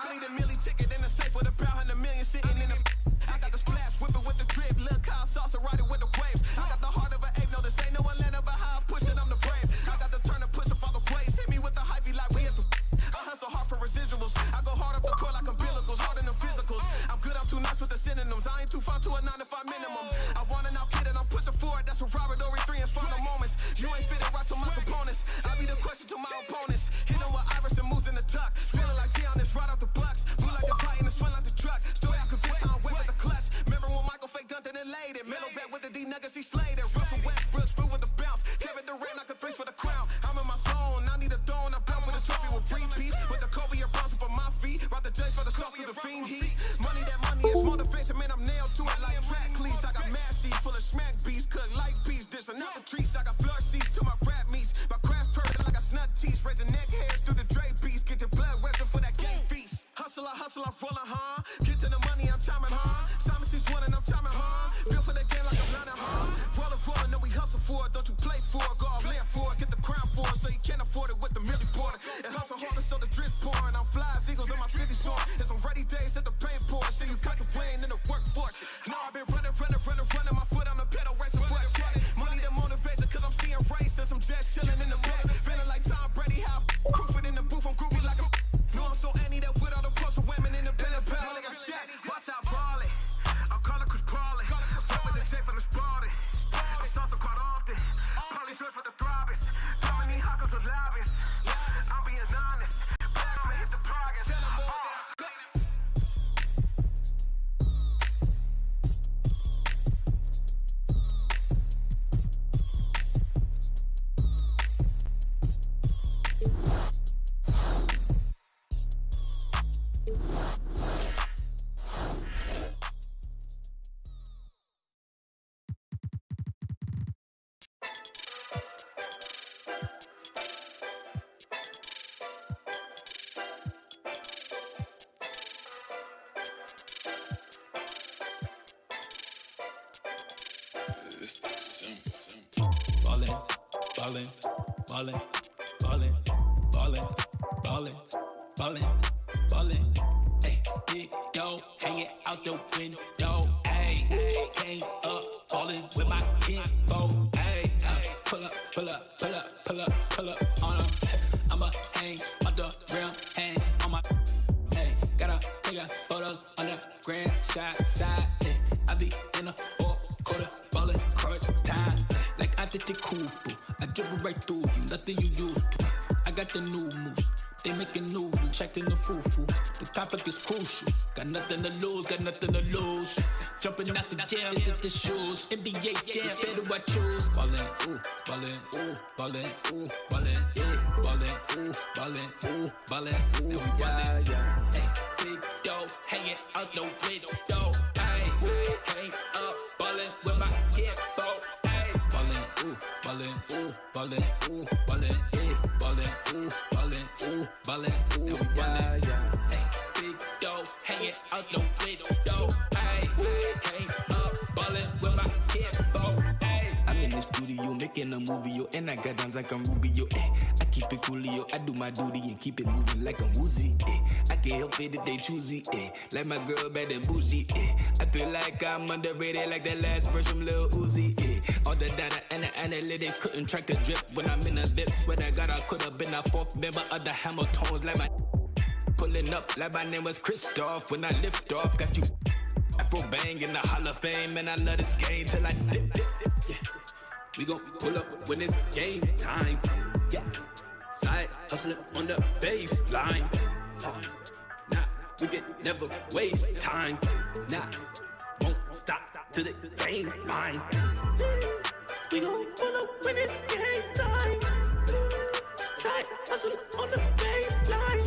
I need a milli ticket in the safe with about 100 million sitting in the. I got the splash, whipping with the drip, Lil' Kyle salsa, riding with the waves. I got the heart of an ape, no, this ain't no Atlanta, but how I push it, I'm the brave. I got the turn to push up all the plays, hit me with the hypey like we at the. I hustle hard for residuals, I go hard up the court like umbilicals, harder than physicals. I'm good, I'm too nice with the synonyms, I ain't too far to a 9 to 5 minimum. I want an out kid and I'm pushing forward, that's what Robert Ory 3 and final moments. You ain't fitting right to my components, I be the question to my opponents. Hit them with Iverson moves in the tuck, feeling like Giannis right off the Bucks. Blue like the Titan and swing like the truck, story I convince how I'm wet with the clutch. Remember when Michael fake dunked and laid it, Melo back with the D nuggets, he slayed it. Russell Westbrook's through with the bounce, Kevin Durant like a 3 for the crown. I'm in my zone, I need a throne, I bout with a trophy with free piece. With the Kobe or Bronson for my feet, rock the J's for the soft through the fiend heat. Money is motivation, man, I'm nailed to it like track cleats. I got mad sheets full of smack beats, cook like peas, dishing out the trees. I got floor seats to my rap meats, my craft perfect like a snug cheese, raising neck hairs through the drape piece. Get your blood wet for that game feast. Hustle, I'm rolling, huh? Get to the money, I'm timing, huh? Simon sees one and I'm timing, huh? Built for the game like I'm London, huh? Rollin', know we hustle for it, don't you play for it, go all live for it, get the crown for it, so you can't afford it with the Millie Porter. And hustle harder, so the drip's pouring. I'm flies, eagles in my city storm. It's on ready days that the pain pours. So you got the plane in the workforce. Now I've been running, my foot on the pedal, racing for a check. Money the motivation, cause I'm seeing race and some jets chilling in the back. Feeling like Tom Brady, how proof it in the booth, I'm groovy like a. No, I'm so Annie that with all the closer women in the pen battle like a shot. Watch out, brawling. I'm calling Chris crawling. Rapping the J from the Spartan. I'm salsa quite often. Probably George for the throbbers. Dominique Hawkins with lobbyists. I'm being honest. I'ma hit the progress. Tell them more that I got. Ballin', ayy, big dough, hanging out the window, ayy, came up, ballin' with my kinfolk, ayy, pull up on 'em, I'ma hang on the rim, hang on my, ayy, gotta take photos on the grand shot side, ayy, I be in a 4-quarter ballin' crunch time, like I did the Cooper, I dribble right through you, nothing you used to, I got the new moves. They making new rules, checking the foo-foo. The topic is crucial. Got nothing to lose. Jumping out the jail, hit the shoes. NBA jam, better what I choose. Ballin', ooh, ballin', yeah. Ballin', now we ballin'. Hey, big dough, hanging out the window. Hey, hang up, ballin' with my kinfolk. Hey, ballin', yeah. Ballin', now we ballin'. Hey, big dough, hanging out the window. Hey, hang up, ballin' with my kinfolk. Hey, I'm in the studio making a movie, yo, and I got dimes like I'm Rubio. I keep it coolio, I do my duty and keep it moving like I'm woozy. I can't help it if they choosy. Like my girl bad and bougie. I feel like I'm underrated, like that last verse from Lil Uzi. All the data and the analytics couldn't track the drip when I'm in the lips. Swear to God, I could have been a fourth member of the Hamiltons, like my pulling up like my name was Christoph. When I lift off, got you Afro bang in the Hall of Fame, and I love this game till I dip. Yeah. We gon' pull up when it's game time. Yeah. Side hustling on the baseline. Nah, we can never waste time. Nah, won't stop till the game line. We gon' pull up when it's game time. Side hustling on the baseline.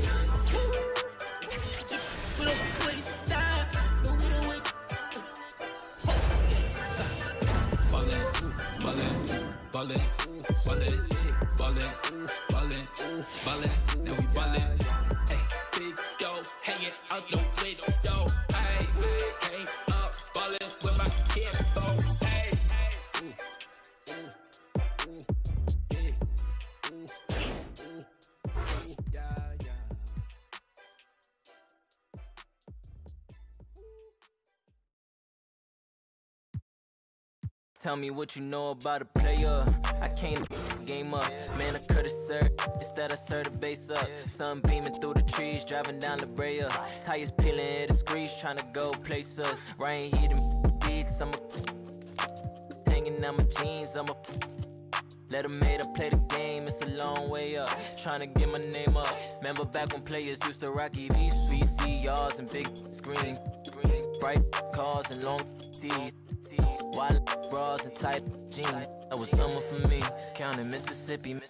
We don't waste time. No, we don't waste. Ballin', now we ballin'. Hey, big dough, hanging out the window. Hey, hang up, ballin' with my kinfolk. Hey, Tell me what you know about a player. I can't game up. Man, I could've served. Instead, I served the base up. Sun beaming through the trees, driving down La Brea. Tires peeling, hit the screech, trying to go places. Rain heating beats, I'm hanging out my jeans, I'm a let them made up play the game, it's a long way up. Tryna get my name up. Remember back when players used to rock EVs, VCRs and big screens. Bright cars and long tees. Wide bras and tight jeans. That was summer for me. Counting Mississippi.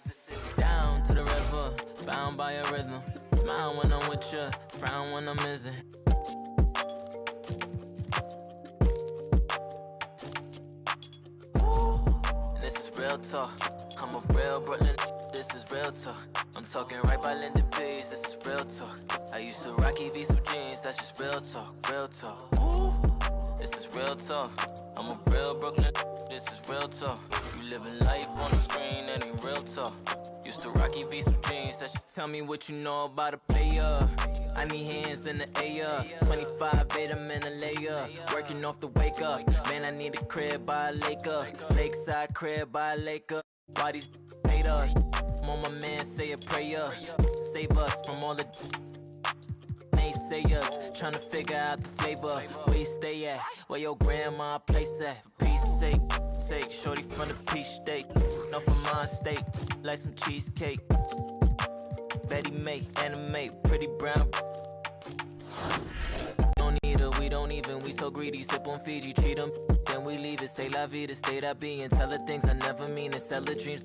Down to the river, bound by a rhythm. Smile when I'm with you, frown when I'm missing. And this is real talk. I'm a real Brooklyn, this is real talk. I'm talking right by Linden Page, this is real talk. I used to rock EVs with jeans, that's just real talk, real talk. Ooh, this is real talk. I'm a real Brooklyn, this is real talk. You living life on the screen, that ain't real talk. Used to rock EVs with jeans, that's just tell me what you know about a player. I need hands in the air, 25-8, I'm in a layer. Working off the wake up, man I need a crib by a Laker. Lakeside crib by a Laker. Why these hate us? On my man say a prayer. Save us from all the naysayers. Tryna figure out the flavor. Where you stay at? Where your grandma place at? For peace sake, shorty from the peach state. No for my state, like some cheesecake. Betty May, animate, pretty brown. Don't need her, we don't even, we so greedy. Sip on Fiji, treat them. Then we leave it, say la vida, state I be and tell her things I never mean and sell her dreams.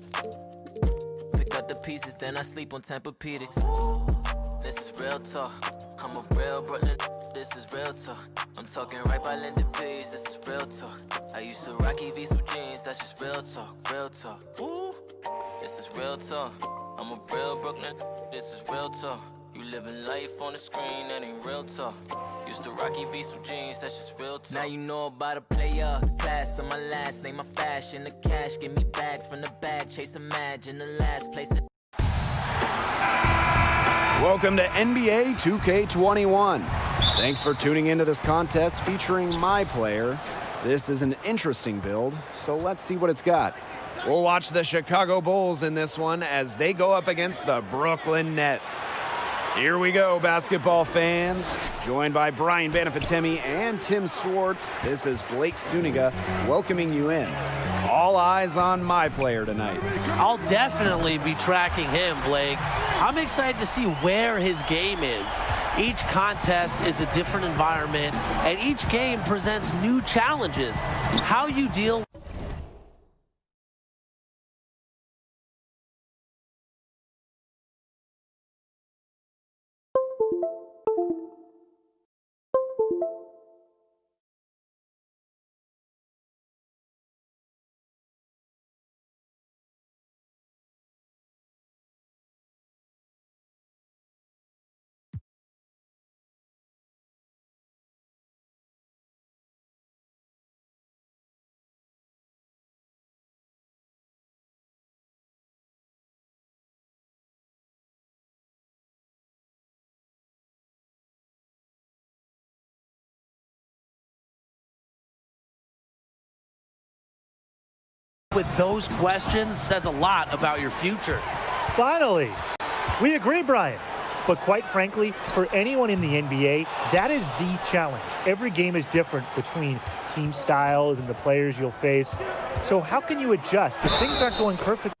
Pick up the pieces, then I sleep on Tempur-Pedics. This is real talk. I'm a real Brooklyn, this is real talk. I'm talking right by Linden Page, this is real talk. I used to rock EVs with jeans, that's just real talk, real talk. Ooh, this is real talk. I'm a real Brooklyn, this is real talk. You living life on the screen, that ain't real talk. Used to rock EVs with jeans, that's just real talk. Now you know about a player. Class on my last name, my fashion, the cash. Give me bags from the bag, chase a match in the last place. Welcome to NBA 2K21. Thanks for tuning into this contest featuring my player. This is an interesting build, so let's see what it's got. We'll watch the Chicago Bulls in this one as they go up against the Brooklyn Nets. Here we go, basketball fans. Joined by Brian Banafitemi and Tim Swartz, this is Blake Suniga welcoming you in. All eyes on my player tonight. I'll definitely be tracking him, Blake. I'm excited to see where his game is. Each contest is a different environment, and each game presents new challenges. How you deal with those questions says a lot about your future. Finally, we agree, Brian. But quite frankly, for anyone in the NBA, that is the challenge. Every game is different between team styles and the players you'll face. So how can you adjust if things aren't going perfect?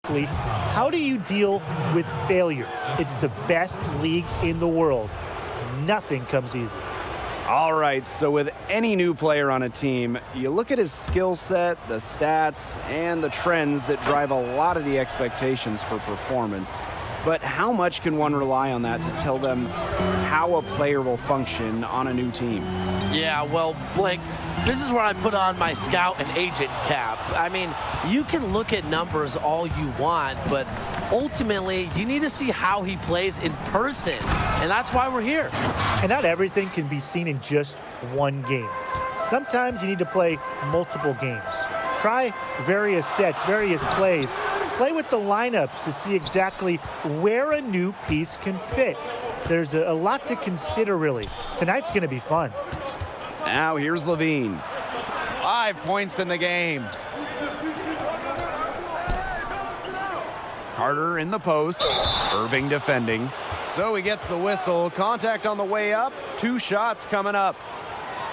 How do you deal with failure? It's the best league in the world. Nothing comes easy. All right, so with any new player on a team, you look at his skill set, the stats, and the trends that drive a lot of the expectations for performance. But how much can one rely on that to tell them how a player will function on a new team? Yeah, well, Blake, this is where I put on my scout and agent cap. I mean, you can look at numbers all you want, but ultimately, you need to see how he plays in person, and that's why we're here. And not everything can be seen in just one game. Sometimes you need to play multiple games. Try various sets, various plays. Play with the lineups to see exactly where a new piece can fit. There's a lot to consider, really. Tonight's going to be fun. Now here's Levine. 5 points in the game. Carter in the post. Irving defending. So he gets the whistle. Contact on the way up. 2 shots coming up.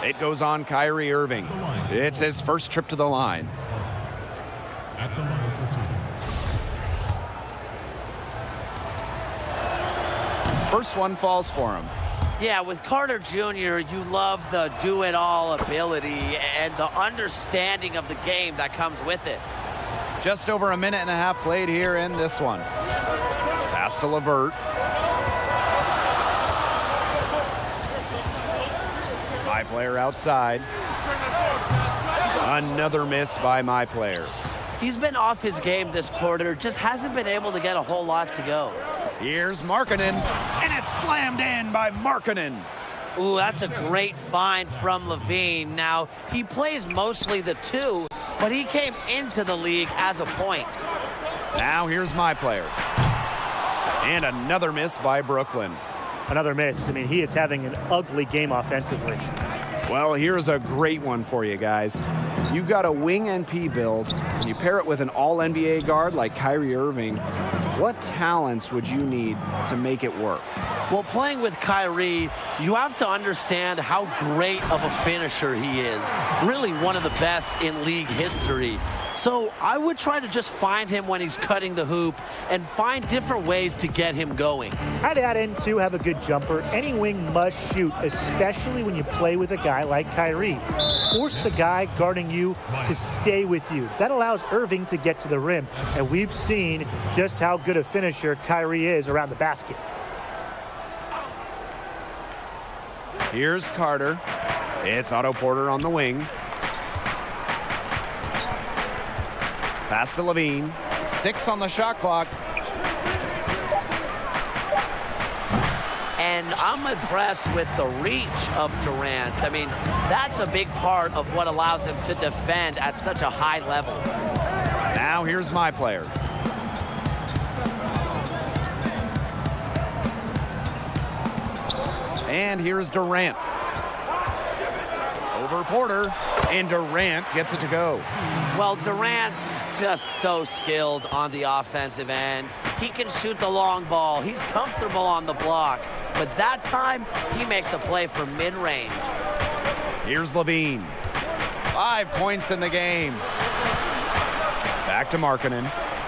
It goes on Kyrie Irving. It's his first trip to the line. At the line for 2. First one falls for him. Yeah, with Carter Jr., you love the do-it-all ability and the understanding of the game that comes with it. Just over a minute and a half played here in this one. Pass to LeVert. My player outside. Another miss by my player. He's been off his game this quarter, just hasn't been able to get a whole lot to go. Here's Markkanen, and it's slammed in by Markkanen. Ooh, that's a great find from Levine. Now, he plays mostly the 2, but he came into the league as a point. Now here's my player. And another miss by Brooklyn. Another miss. I mean, he is having an ugly game offensively. Well, here's a great one for you guys. You've got a wing NP build, and you pair it with an all-NBA guard like Kyrie Irving. What talents would you need to make it work? Well, playing with Kyrie, you have to understand how great of a finisher he is. Really one of the best in league history. So I would try to just find him when he's cutting the hoop and find different ways to get him going. I'd add in, too, have a good jumper. Any wing must shoot, especially when you play with a guy like Kyrie. Force the guy guarding you to stay with you. That allows Irving to get to the rim, and we've seen just how good a finisher Kyrie is around the basket. Here's Carter. It's Otto Porter on the wing. Pass to Levine. 6 on the shot clock. And I'm impressed with the reach of Durant. I mean, that's a big part of what allows him to defend at such a high level. Now here's my player. And here's Durant. Over Porter, and Durant gets it to go. Well, Durant's just so skilled on the offensive end. He can shoot the long ball. He's comfortable on the block. But that time, he makes a play from mid-range. Here's Levine. 5 points in the game. Back to Markkanen.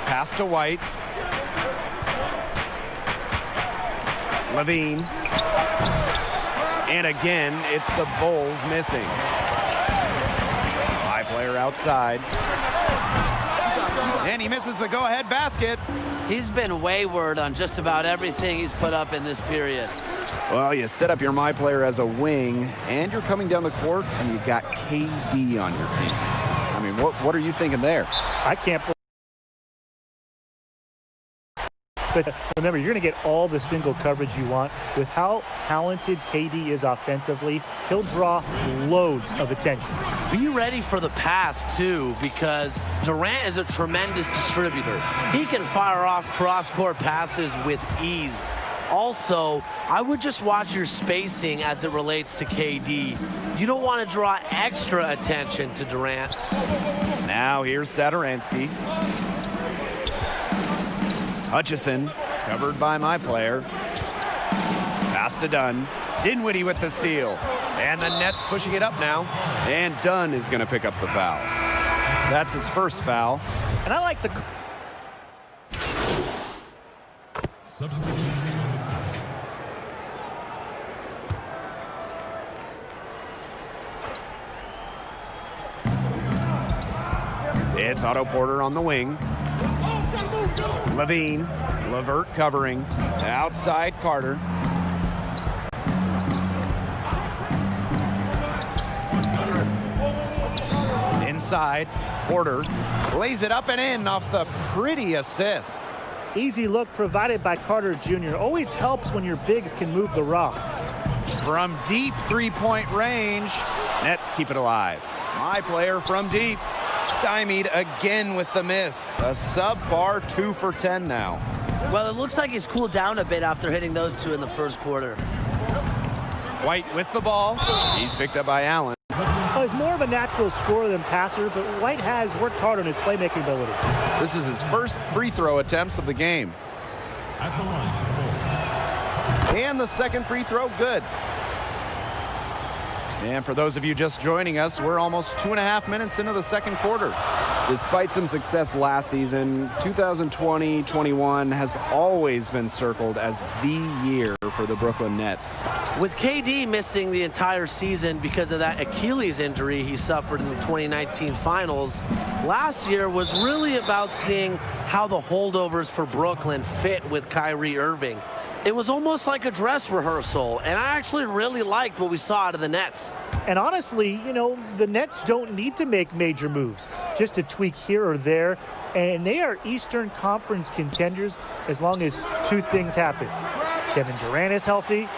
Pass to White. Levine. And again, it's the Bulls missing. My player outside. And he misses the go-ahead basket. He's been wayward on just about everything he's put up in this period. Well, you set up your my player as a wing, and you're coming down the court, and you've got KD on your team. I mean, what are you thinking there? I can't believe. But remember, you're going to get all the single coverage you want. With how talented KD is offensively, he'll draw loads of attention. Be ready for the pass, too, because Durant is a tremendous distributor. He can fire off cross-court passes with ease. Also, I would just watch your spacing as it relates to KD. You don't want to draw extra attention to Durant. Now here's Satoransky. Hutchison, covered by my player. Pass to Dunn. Dinwiddie with the steal. And the Nets pushing it up now. And Dunn is going to pick up the foul. That's his first foul. And I like the Substitution on the field. It's Otto Porter on the wing. Levine, Levert covering. Outside Carter. Inside, Porter lays it up and in off the pretty assist. Easy look provided by Carter Jr. Always helps when your bigs can move the rock. From deep three-point range, Nets keep it alive. My player from deep, stymied again with the miss. A subpar 2 for 10 now. Well, it looks like he's cooled down a bit after hitting those two in the first quarter. White with the ball. He's picked up by Allen. Well, he's more of a natural scorer than passer, but White has worked hard on his playmaking ability. This is his first free throw attempts of the game. At the line for Bulls. And the second free throw, good. And for those of you just joining us, we're almost 2.5 minutes into the second quarter. Despite some success last season, 2020-21 has always been circled as the year for the Brooklyn Nets. With KD missing the entire season because of that Achilles injury he suffered in the 2019 finals, last year was really about seeing how the holdovers for Brooklyn fit with Kyrie Irving. It was almost like a dress rehearsal, and I actually really liked what we saw out of the Nets. And honestly, you know, the Nets don't need to make major moves, just a tweak here or there. And they are Eastern Conference contenders as long as two things happen. Kevin Durant is healthy,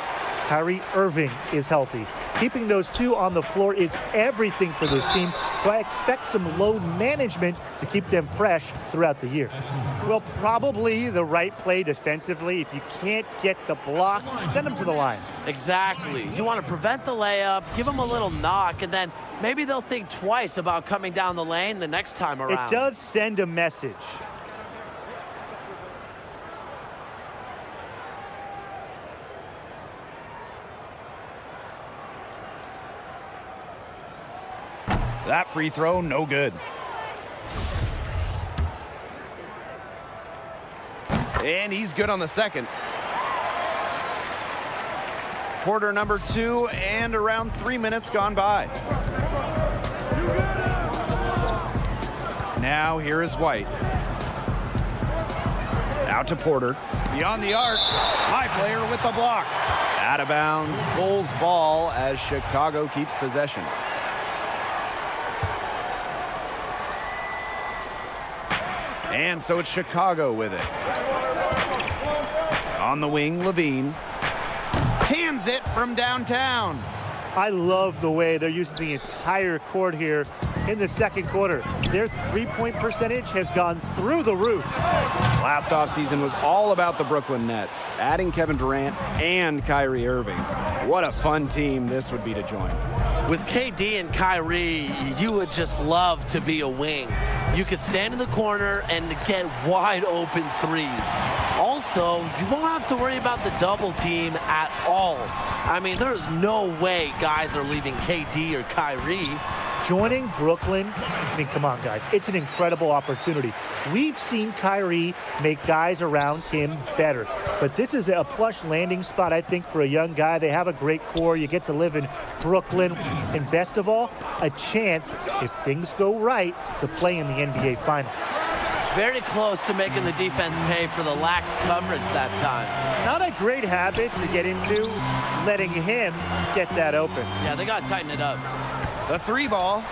Kyrie Irving is healthy. Keeping those two on the floor is everything for this team, so I expect some load management to keep them fresh throughout the year. Well, probably the right play defensively. If you can't get the block, send them to the line. Exactly. You want to prevent the layup, give them a little knock, and then maybe they'll think twice about coming down the lane the next time around. It does send a message. That free throw, no good. And he's good on the second. Quarter number 2 and around 3 minutes gone by. Now here is White. Out to Porter. Beyond the arc. My player with the block. Out of bounds. Bulls ball as Chicago keeps possession. And so it's Chicago with it. On the wing, Levine. Hands it from downtown. I love the way they're using the entire court here in the second quarter. Their three-point percentage has gone through the roof. Last offseason was all about the Brooklyn Nets, adding Kevin Durant and Kyrie Irving. What a fun team this would be to join. With KD and Kyrie, you would just love to be a wing. You could stand in the corner and get wide open threes. Also, you won't have to worry about the double team at all. I mean, there's no way guys are leaving KD or Kyrie. Joining Brooklyn, I mean, come on, guys. It's an incredible opportunity. We've seen Kyrie make guys around him better. But this is a plush landing spot, I think, for a young guy. They have a great core. You get to live in Brooklyn. And best of all, a chance, if things go right, to play in the NBA Finals. Very close to making the defense pay for the lax coverage that time. Not a great habit to get into, letting him get that open. Yeah, they got to tighten it up. The three ball.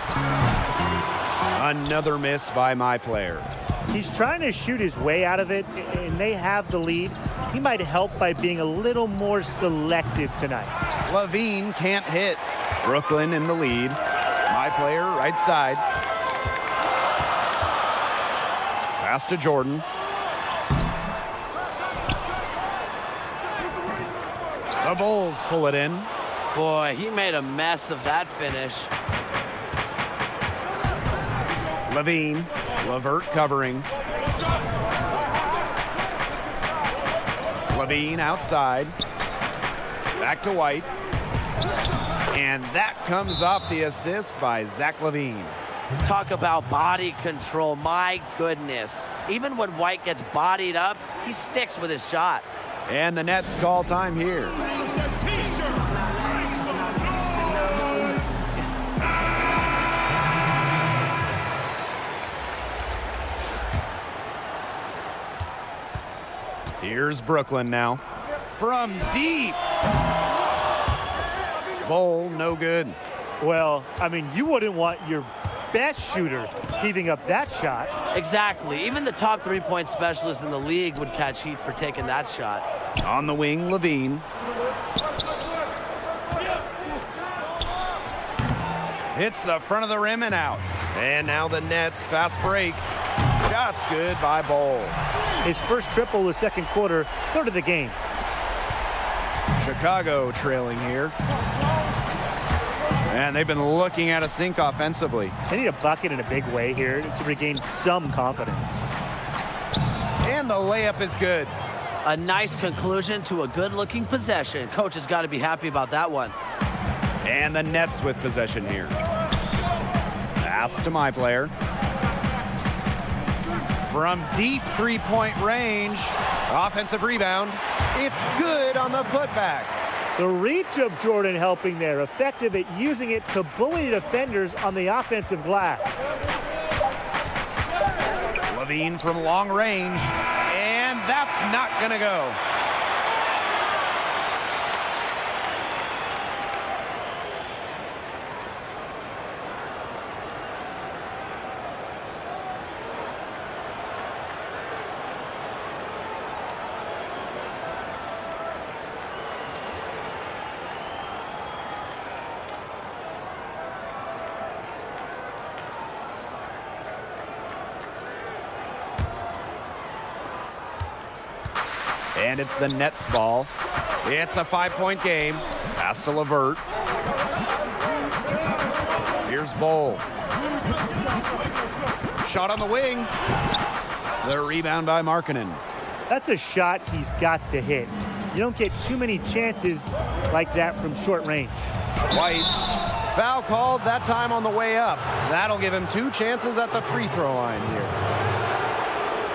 Another miss by my player. He's trying to shoot his way out of it, and they have the lead. He might help by being a little more selective tonight. Levine can't hit. Brooklyn in the lead. My player, right side. Pass to Jordan. The Bulls pull it in. Boy, he made a mess of that finish. Levine, Levert covering. Levine outside. Back to White. And that comes off the assist by Zach Levine. Talk about body control. My goodness. Even when White gets bodied up, he sticks with his shot. And the Nets call time here. Here's Brooklyn now. From deep. Bowl, no good. Well, I mean, you wouldn't want your best shooter heaving up that shot. Exactly. Even the top three-point specialist in the league would catch heat for taking that shot. On the wing, Levine. Hits the front of the rim and out. And now the Nets, fast break. Shot's good by Bowl. His first triple of the second quarter, third of the game. Chicago trailing here. And they've been looking at a sink offensively. They need a bucket in a big way here to regain some confidence. And the layup is good. A nice conclusion to a good-looking possession. Coach has got to be happy about that one. And the Nets with possession here. Pass to my player. From deep three-point range. Offensive rebound. It's good on the putback. The reach of Jordan helping there, effective at using it to bully defenders on the offensive glass. Levine from long range, and that's not gonna go. And it's the Nets ball. It's a 5-point game. Pass to LeVert. Here's Bowl. Shot on the wing. The rebound by Markkanen. That's a shot he's got to hit. You don't get too many chances like that from short range. White. Foul called, that time on the way up. That'll give him 2 chances at the free throw line here.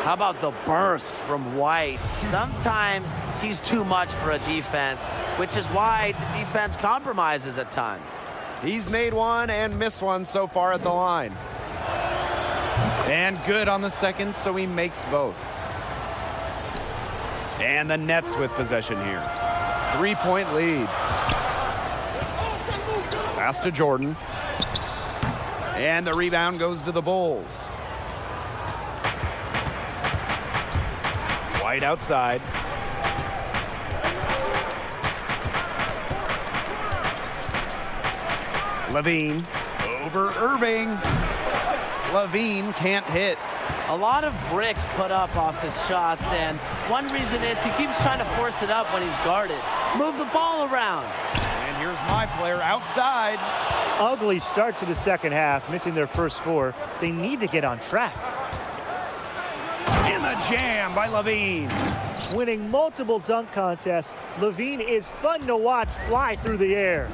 How about the burst from White? Sometimes he's too much for a defense, which is why the defense compromises at times. He's made one and missed one so far at the line. And good on the second, so he makes both. And the Nets with possession here. 3-point lead. Pass to Jordan. And the rebound goes to the Bulls. White outside. Levine over Irving. Levine can't hit. A lot of bricks put up off his shots, and one reason is he keeps trying to force it up when he's guarded. Move the ball around. And here's my player outside. Ugly start to the second half, missing their first 4. They need to get on track. In the jam by Levine. Winning multiple dunk contests, Levine is fun to watch fly through the air.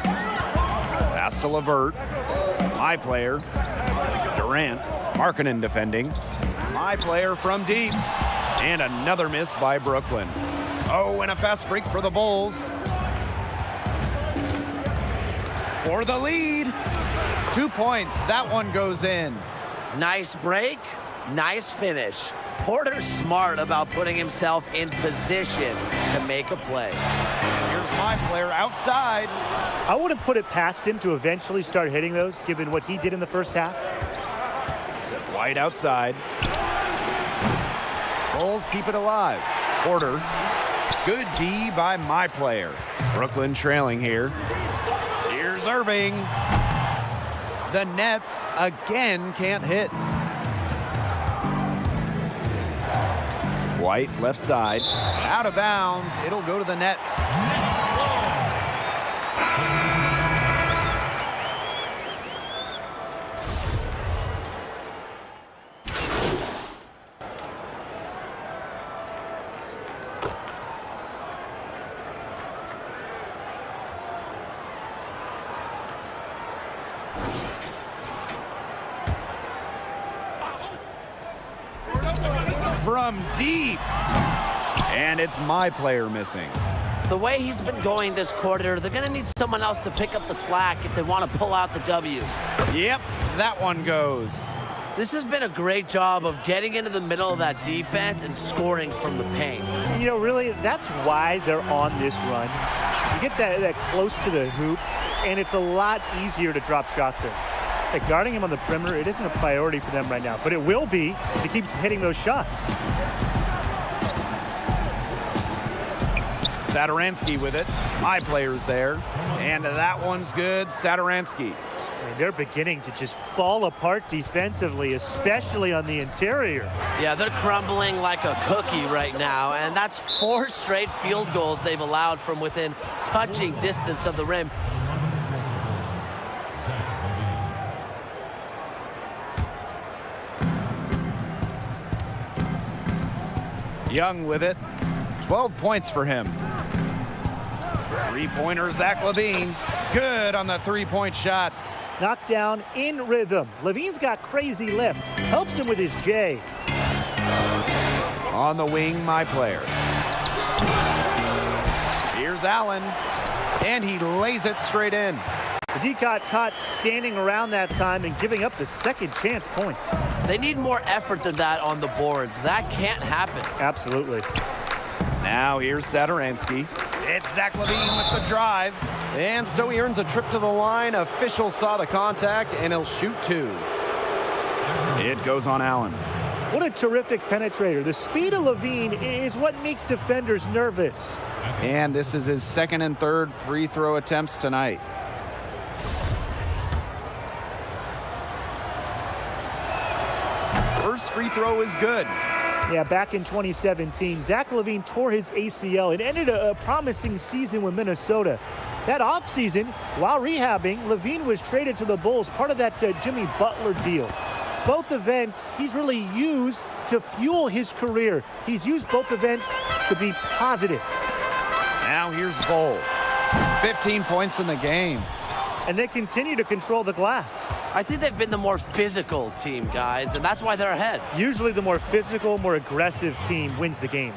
Pass to LeVert. My player. Durant. Markkanen defending. My player from deep. And another miss by Brooklyn. Oh, and a fast break for the Bulls. For the lead. 2 points. That one goes in. Nice break, nice finish. Porter's smart about putting himself in position to make a play. And here's my player outside. I wouldn't put it past him to eventually start hitting those, given what he did in the first half. White outside. Bulls keep it alive. Porter. Good D by my player. Brooklyn trailing here. Here's Irving. The Nets again can't hit. White left side. Out of bounds. It'll go to the Nets. from deep. And it's my player missing. The way he's been going this quarter, they're going to need someone else to pick up the slack if they want to pull out the W. Yep, that one goes. This has been a great job of getting into the middle of that defense and scoring from the paint. You know, really, that's why they're on this run. You get that close to the hoop, and it's a lot easier to drop shots in. Like guarding him on the perimeter, it isn't a priority for them right now, but it will be if he keeps hitting those shots. Satoransky with it. My player's there. And that one's good. Satoransky. And they're beginning to just fall apart defensively, especially on the interior. Yeah, they're crumbling like a cookie right now, and that's 4 straight field goals they've allowed from within touching distance of the rim. Young with it. 12 points for him. Three-pointer, Zach LaVine. Good on the three-point shot. Knocked down in rhythm. LaVine's got crazy lift. Helps him with his J. On the wing, my player. Here's Allen. And he lays it straight in. The D got caught standing around that time and giving up the second chance points. They need more effort than that on the boards. That can't happen. Absolutely. Now here's Satoransky. It's Zach LaVine with the drive. And so he earns a trip to the line. Officials saw the contact, and he'll shoot 2. It goes on Allen. What a terrific penetrator. The speed of LaVine is what makes defenders nervous. And this is his second and third free throw attempts tonight. First free throw is good. Yeah, back in 2017, Zach LaVine tore his ACL and ended a promising season with Minnesota. That offseason, while rehabbing, LaVine was traded to the Bulls, part of that Jimmy Butler deal. Both events he's really used to fuel his career. He's used both events to be positive. Now here's Bol. 15 points in the game. And they continue to control the glass. I think they've been the more physical team, guys, and that's why they're ahead. Usually the more physical, more aggressive team wins the game.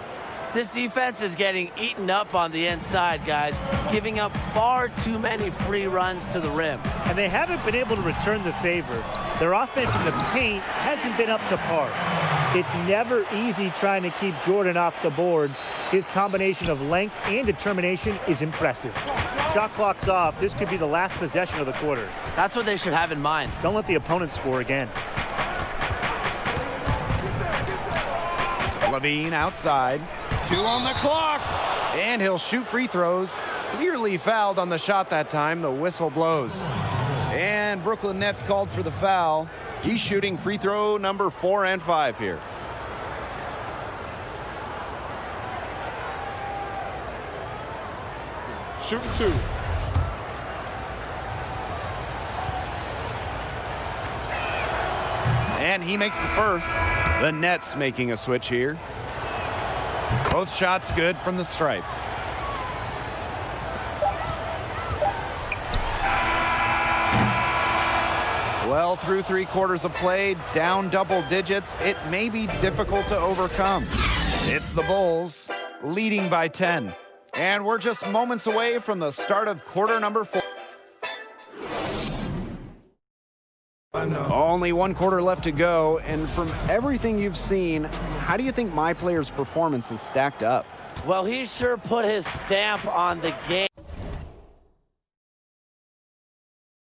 This defense is getting eaten up on the inside, guys, giving up far too many free runs to the rim. And they haven't been able to return the favor. Their offense in the paint hasn't been up to par. It's never easy trying to keep Jordan off the boards. His combination of length and determination is impressive. Shot clock's off. This could be the last possession of the quarter. That's what they should have in mind. Don't let the opponent score again. LaVine outside. 2 on the clock. And he'll shoot free throws. Clearly fouled on the shot that time. The whistle blows. And Brooklyn Nets called for the foul. He's shooting free throw number 4 and 5 here. Shooting 2. And he makes the first. The Nets making a switch here. Both shots good from the stripe. Well, through 3 quarters of play, down double digits, it may be difficult to overcome. It's the Bulls leading by 10. And we're just moments away from the start of quarter number 4. Only 1 quarter left to go, and from everything you've seen, how do you think my player's performance is stacked up? Well, he sure put his stamp on the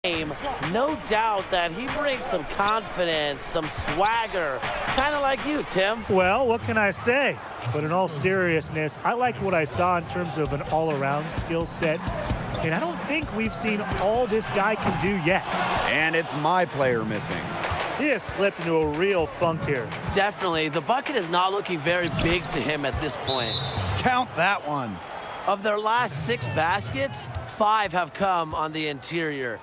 game. No doubt that he brings some confidence, some swagger, kind of like you, Tim. Well, what can I say? But in all seriousness, I like what I saw in terms of an all-around skill set. And I don't think we've seen all this guy can do yet. And it's my player missing. He has slipped into a real funk here. Definitely. The bucket is not looking very big to him at this point. Count that one. Of their last 6 baskets, 5 have come on the interior.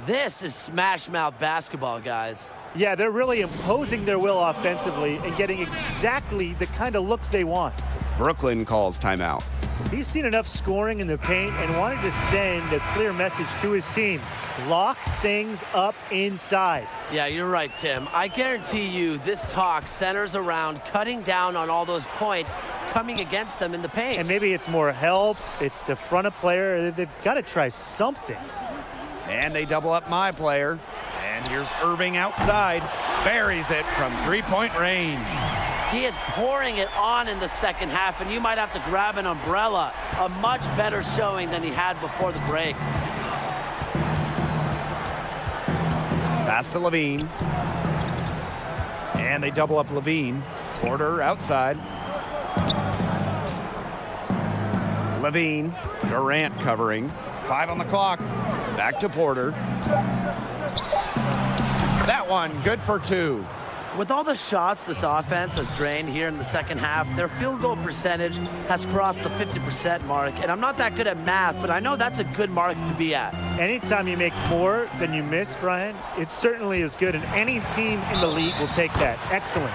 This is smash mouth basketball, guys. Yeah, they're really imposing their will offensively and getting exactly the kind of looks they want. Brooklyn calls timeout. He's seen enough scoring in the paint and wanted to send a clear message to his team. Lock things up inside. Yeah, you're right, Tim. I guarantee you this talk centers around cutting down on all those points coming against them in the paint. And maybe it's more help. It's to front a player. They've got to try something. And they double up my player. And here's Irving outside. Buries it from three-point range. He is pouring it on in the second half, and you might have to grab an umbrella. A much better showing than he had before the break. Pass to Levine. And they double up Levine. Porter outside. Levine. Durant covering. 5 on the clock. Back to Porter. That one good for 2. With all the shots this offense has drained here in the second half, their field goal percentage has crossed the 50% mark. And I'm not that good at math, but I know that's a good mark to be at. Anytime you make more than you miss, Brian, it certainly is good. And any team in the league will take that. Excellent.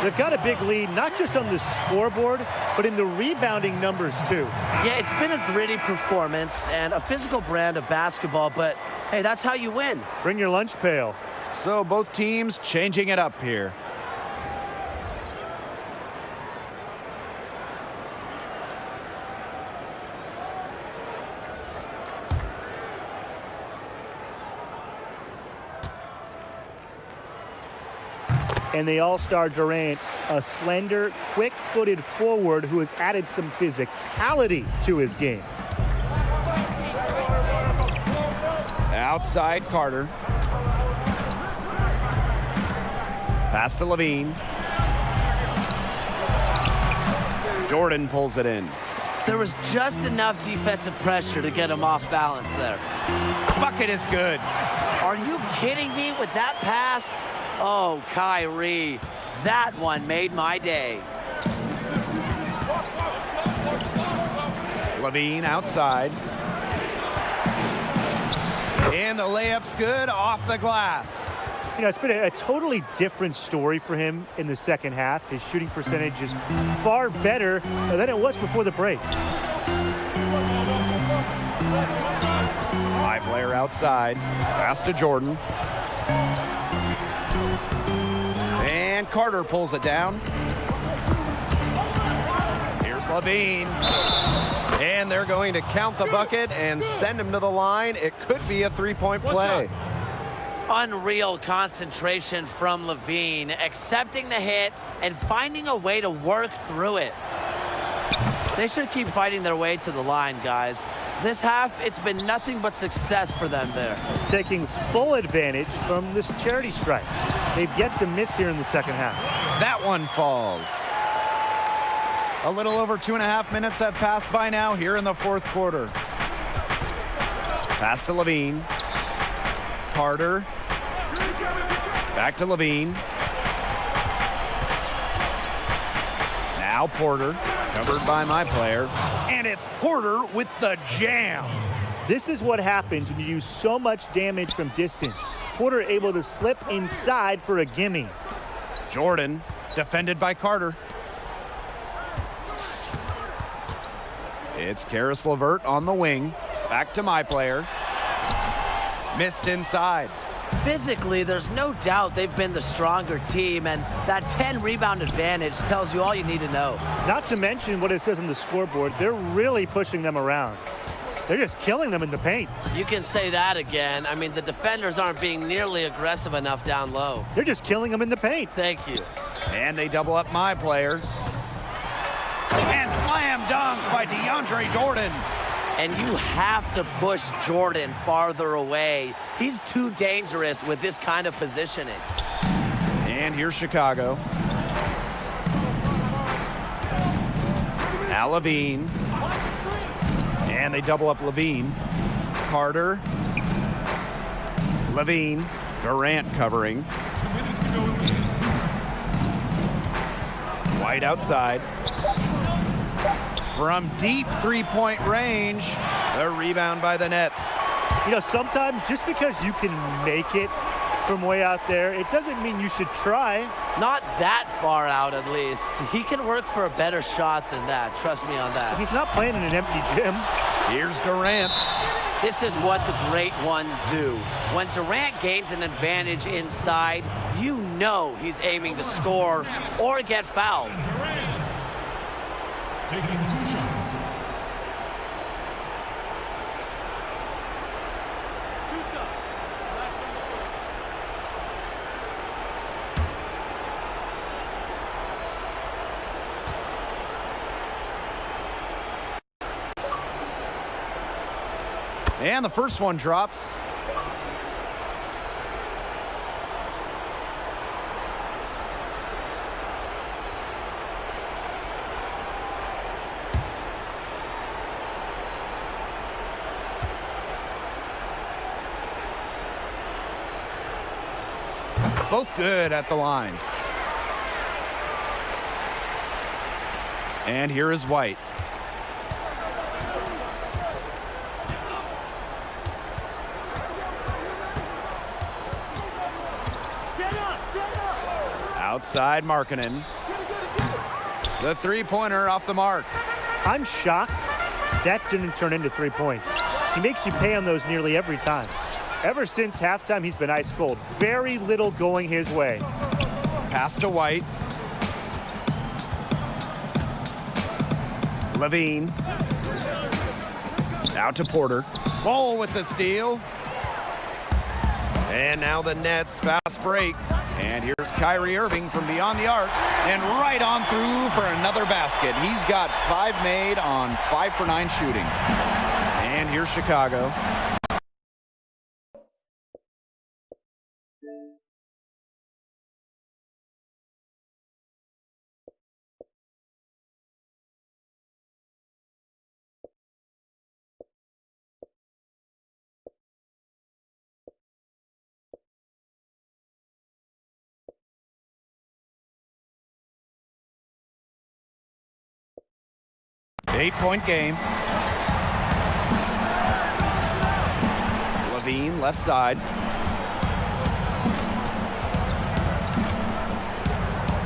They've got a big lead, not just on the scoreboard, but in the rebounding numbers, too. Yeah, it's been a gritty performance and a physical brand of basketball, but hey, that's how you win. Bring your lunch pail. So both teams changing it up here. And the all-star Durant, a slender, quick-footed forward who has added some physicality to his game. Outside Carter. Pass to Levine. Jordan pulls it in. There was just enough defensive pressure to get him off balance there. Bucket is good. Are you kidding me with that pass? Oh, Kyrie, that one made my day. Levine outside. And the layup's good off the glass. You know, it's been a totally different story for him in the second half. His shooting percentage is far better than it was before the break. My player outside. Pass to Jordan. And Carter pulls it down. Here's Levine. And they're going to count the bucket and send him to the line. It could be a three-point play. Unreal concentration from Levine, accepting the hit and finding a way to work through it. They should keep fighting their way to the line, guys. This half, it's been nothing but success for them there. Taking full advantage from this charity stripe. They've yet to miss here in the second half. That one falls. A little over 2.5 minutes have passed by now here in the fourth quarter. Pass to Levine. Carter. Back to Levine. Now Porter, covered by my player. And it's Porter with the jam. This is what happens when you use so much damage from distance. Porter able to slip inside for a gimme. Jordan, defended by Carter. It's Karis LeVert on the wing. Back to my player. Missed inside. Physically, there's no doubt they've been the stronger team, and that 10 rebound advantage tells you all you need to know. Not to mention what it says on the scoreboard, they're really pushing them around. They're just killing them in the paint. You can say that again. I mean, the defenders aren't being nearly aggressive enough down low. They're just killing them in the paint. Thank you. And they double up my player. And slam dunk by DeAndre Jordan. And you have to push Jordan farther away. He's too dangerous with this kind of positioning. And here's Chicago. Now Levine. And they double up Levine. Carter. Levine. Durant covering. White outside. From deep three-point range, the rebound by the Nets. You know, sometimes just because you can make it from way out there, it doesn't mean you should try. Not that far out, at least. He can work for a better shot than that. Trust me on that. He's not playing in an empty gym. Here's Durant. This is what the great ones do. When Durant gains an advantage inside, you know he's aiming to score or get fouled. Durant taking 2 shots. And the first one drops. Both good at the line. And here is White. Outside Markkanen. The three-pointer off the mark. I'm shocked that didn't turn into 3 points. He makes you pay on those nearly every time. Ever since halftime, he's been ice cold. Very little going his way. Pass to White. Levine. Out to Porter. Ball with the steal. And now the Nets fast break. And here's Kyrie Irving from beyond the arc. And right on through for another basket. He's got 5 made on 5 for 9 shooting. And here's Chicago. Eight-point game. Levine, left side.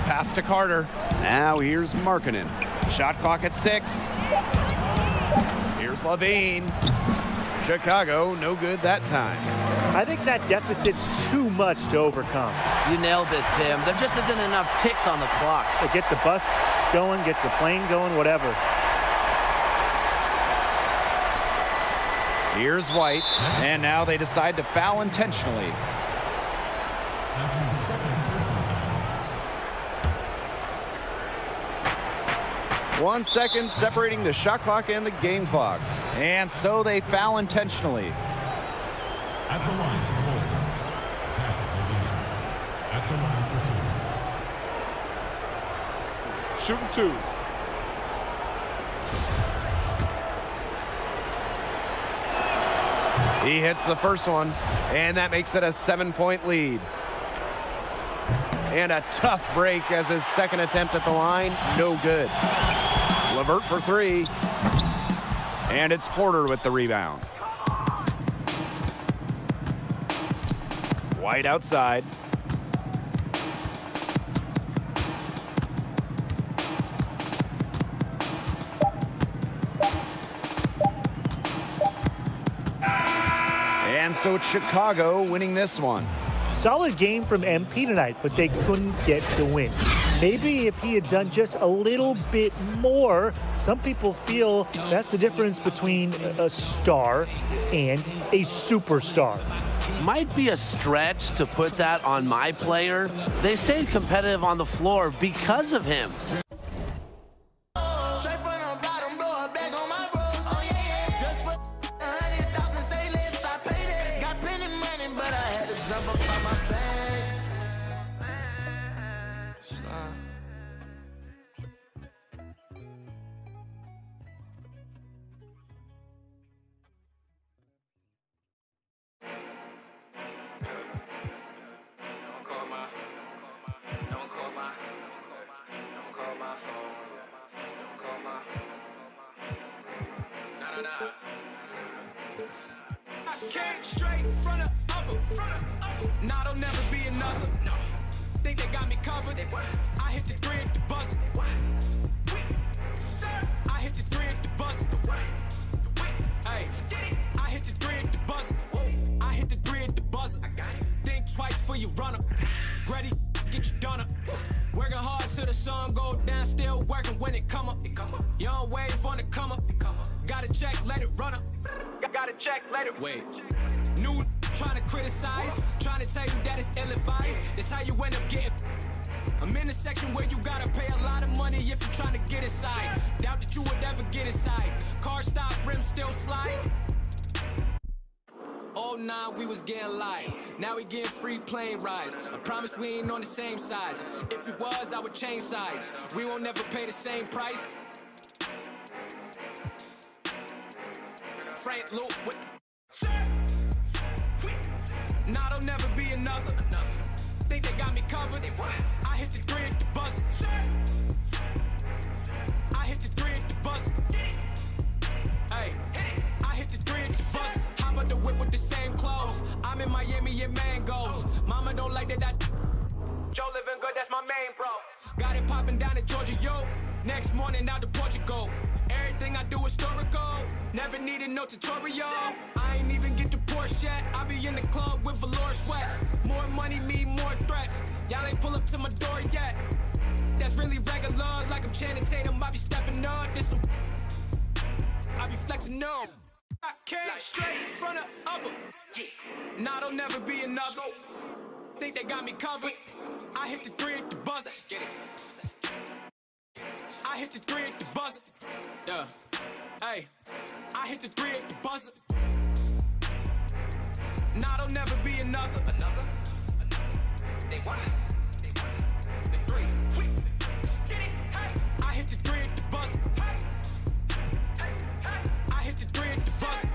Pass to Carter. Now here's Markkanen. Shot clock at 6. Here's Levine. Chicago, no good that time. I think that deficit's too much to overcome. You nailed it, Tim. There just isn't enough ticks on the clock. To get the bus going, get the plane going, whatever. Here's White, and now they decide to foul intentionally. That's his second personal foul. 1 second separating the shot clock and the game clock. And so they foul intentionally. At the line for Bulls, Zach LaVine. At the line for 2. Shooting 2. He hits the first one, and that makes it a 7-point lead. And a tough break as his second attempt at the line, no good. LeVert for 3, and it's Porter with the rebound. White outside. And so it's Chicago winning this one. Solid game from MP tonight, but they couldn't get the win. Maybe if he had done just a little bit more, some people feel that's the difference between a star and a superstar. Might be a stretch to put that on my player. They stayed competitive on the floor because of him. Straight from the bottom, blow a bag on my bros. Oh yeah, yeah. Just put 100,000, say less, I paid it. Got plenty money, but I had to jump up on my bag. Don't call my Nah, don't never be another. Think they got me covered. I hit the 3 at the buzzer. I hit the 3 at the buzzer. Hey, I hit the 3 at the buzzer. I hit the 3 at the buzzer. Think twice before you run up. Ready, get you done up. Working hard till the sun go down. Still working when it come up. Young wave on the come up. Gotta check, let it run up. Gotta check, let it wait. New trying to criticize, trying to tell you that it's ill-advised. That's how you end up getting. I'm in a section where you gotta pay a lot of money if you're trying to get inside. Doubt that you would ever get inside. Car stop, rim still slide. Oh, nah, we was getting live. Now we getting free plane rides. I promise we ain't on the same sides. If it was, I would change sides. We won't never pay the same price. Frank Luke with Nah, don't never be another. Think they got me covered. I hit the 3 at the buzzer. I hit the 3 at the buzzer. Hey, I hit the 3 at the buzzer. Hop out the whip with the same clothes. I'm in Miami and mangoes. Mama don't like that. Joe living good, that's my main bro. Got it popping down in Georgia, yo. Next morning out to Portugal. Everything I do historical. Never needed no tutorial. I ain't even get the Porsche yet. I be in the club with velour sweats. More money mean more threats. Y'all ain't pull up to my door yet. That's really regular. Like I'm Channing Tatum, I be stepping up. I be flexing up. I can't straight in front of upper. Nah, don't never be another. Think they got me covered. I hit the 3 at the buzzer. I hit the 3 at the buzzer. Yeah. Hey, I hit the 3 at the buzzer. Nah, don't never be another. They want the 3. I hit the 3 at the buzzer. I hit the 3 at the buzzer.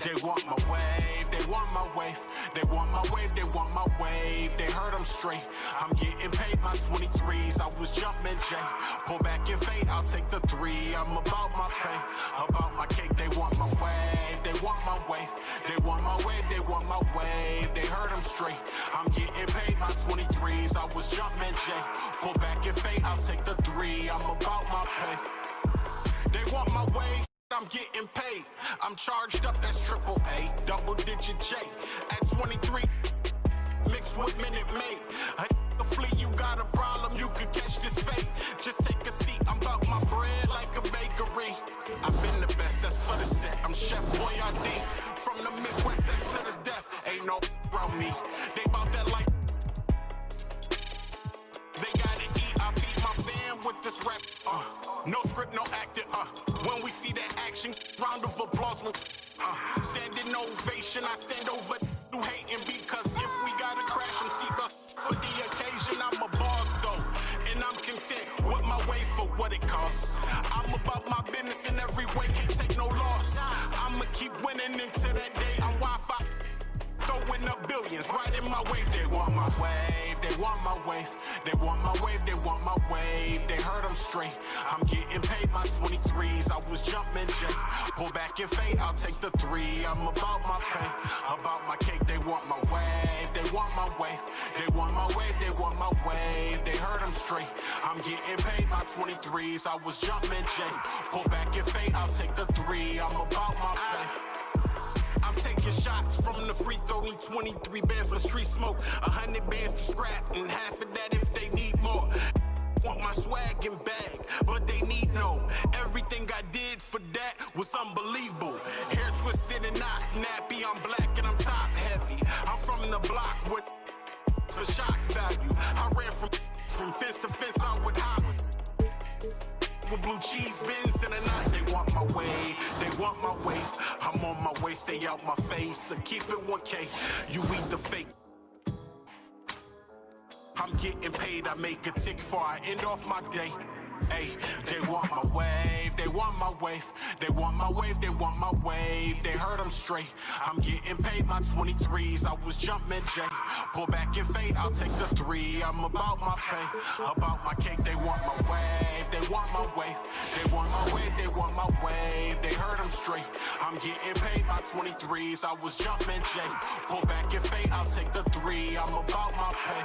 They want my wave, they want my wave, they want my wave, they want my wave. They heard I'm straight, I'm getting paid my 23s. I was jumping J, pull back and fade, I'll take the 3. I'm about my pay, about my cake. They want my wave, they want my wave, they want my wave, they want my wave. They heard I'm straight, I'm getting paid my 23s. I was jumping J, pull back and fade, I'll take the 3. I'm about my pay. They want my wave. I'm getting paid. I'm charged up, that's triple A, double digit J. At 23, mixed with Minute Maid. A flea, you got a problem, you could catch this fate. Just take a seat, I'm about my bread like a bakery. I've been the best, that's for the set. I'm Chef Boyardee. From the Midwest, that's to the death. Ain't no around me. They bout that like. They gotta eat, I feed my fam with this rap. No script, no acting. When we see that action, round of applause. Standing ovation, I stand over you hating because if we gotta crash and see for the occasion, I'm a boss though, and I'm content with my way for what it costs. I'm about my business in every way, can't take no loss. I'ma keep winning into that day. I'm Wi-Fi. Throwing up billions right in my wave. They want my wave, they want my wave, they want my wave, they want my wave. They heard I'm straight, I'm getting paid my 23s. I was jumping J, pull back and fade, I'll take the 3. I'm about my pay, about my cake. They want my wave, they want my wave, they want my wave, they want my wave. They heard I'm straight, I'm getting paid my 23s. I was jumping J, pull back and fade, I'll take the 3. I'm about my pay. I'm taking shots from the free throw, need 23 bands for street smoke, 100 bands to scrap, and half of that if they need more. Want my swag and bag, but they need no. Everything I did for that was unbelievable. Hair twisted and not nappy, I'm black and I'm top heavy. I'm from the block with for shock value. I ran from fence to fence, I would hop. With blue cheese bins in a knot. They want my way, they want my waist. I'm on my way, stay out my face. So keep it 1K, you eat the fake. getting paid, I make a tick before I end off my day. Hey, they want my wave, they want my wave, they want my wave, they want my wave. They heard I'm straight. I'm getting paid my 23s. I was jumping J. Pull back and fade, I'll take the 3. I'm about my pay, about my cake. They want my wave, they want my wave, they want my wave, they want my wave. They heard I'm straight. I'm getting paid my 23s. I was jumping J. Pull back and fade, I'll take the 3. I'm about my pay.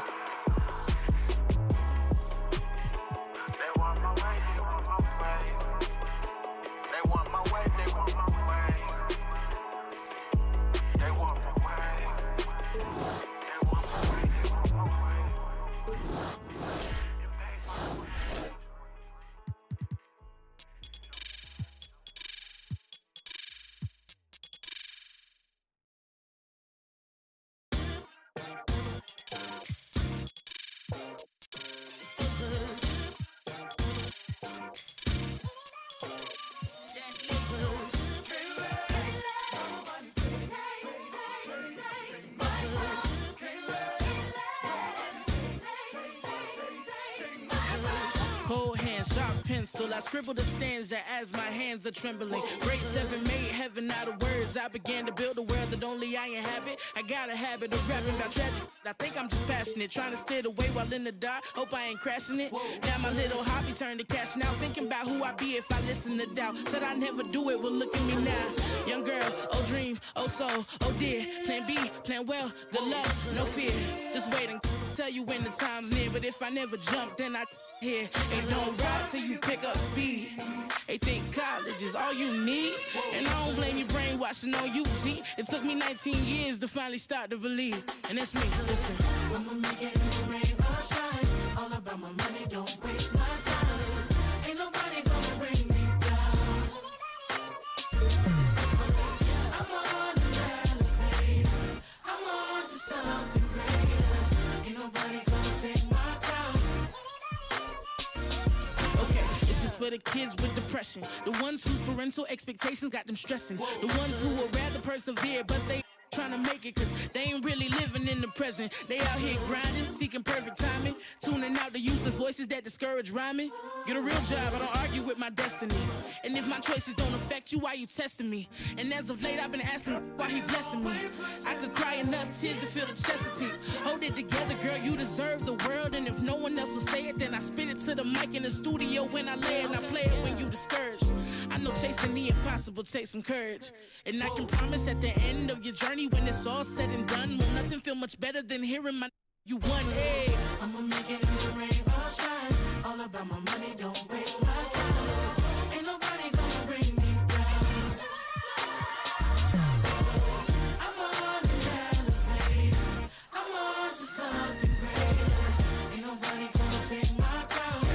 Cold hand, sharp pencil, I scribble the stanza as my hands are trembling. Grade 7 made heaven out of words. I began to build a world that only I inhabit. I got a habit of rapping about tragedy. I think I'm just passionate, trying to steer the way while in the dark. Hope I ain't crashing it. Now my little hobby turned to cash now. Thinking about who I be if I listen to doubt. Said I never do it, well look at me now. Young girl, oh dream, oh soul, oh dear. Plan B, plan well, good luck, no fear. Just waiting, tell you when the time's near. But if I never jump, then I here. Ain't don't ride till you pick up speed. They think college is all you need. And I don't blame you brainwashing on you, G. It took me 19 years to finally start to believe. And that's me, listen. I'ma make it in the rain or shine. All about my money, don't waste my time. Ain't nobody gonna bring me down. I'm on an elevator. I'm on to something greater. Ain't nobody gonna take my crown. Okay, this is for the kids with depression. The ones whose parental expectations got them stressing. The ones who would rather persevere, but they trying to make it cause they ain't really living in the present. They out here grinding, seeking perfect timing, tuning out the useless voices that discourage rhyming. Get a real job, I don't argue with my destiny. And if my choices don't affect you, why you testing me? And as of late, I've been asking why he blessing me. I could cry enough tears to feel the Chesapeake. Hold it together, girl, you deserve the world. And if no one else will say it, then I spit it to the mic in the studio when I lay it. And I play it when you discouraged. I know chasing the impossible takes some courage. And I can promise at the end of your journey, when it's all said and done, will nothing feel much better than hearing my you won. Hey, I'ma make it in the rain or shine. All about my money, don't waste my time. Ain't nobody gonna bring me down. I'm on an elevator. I'm on to something greater. Ain't nobody gonna take my crown.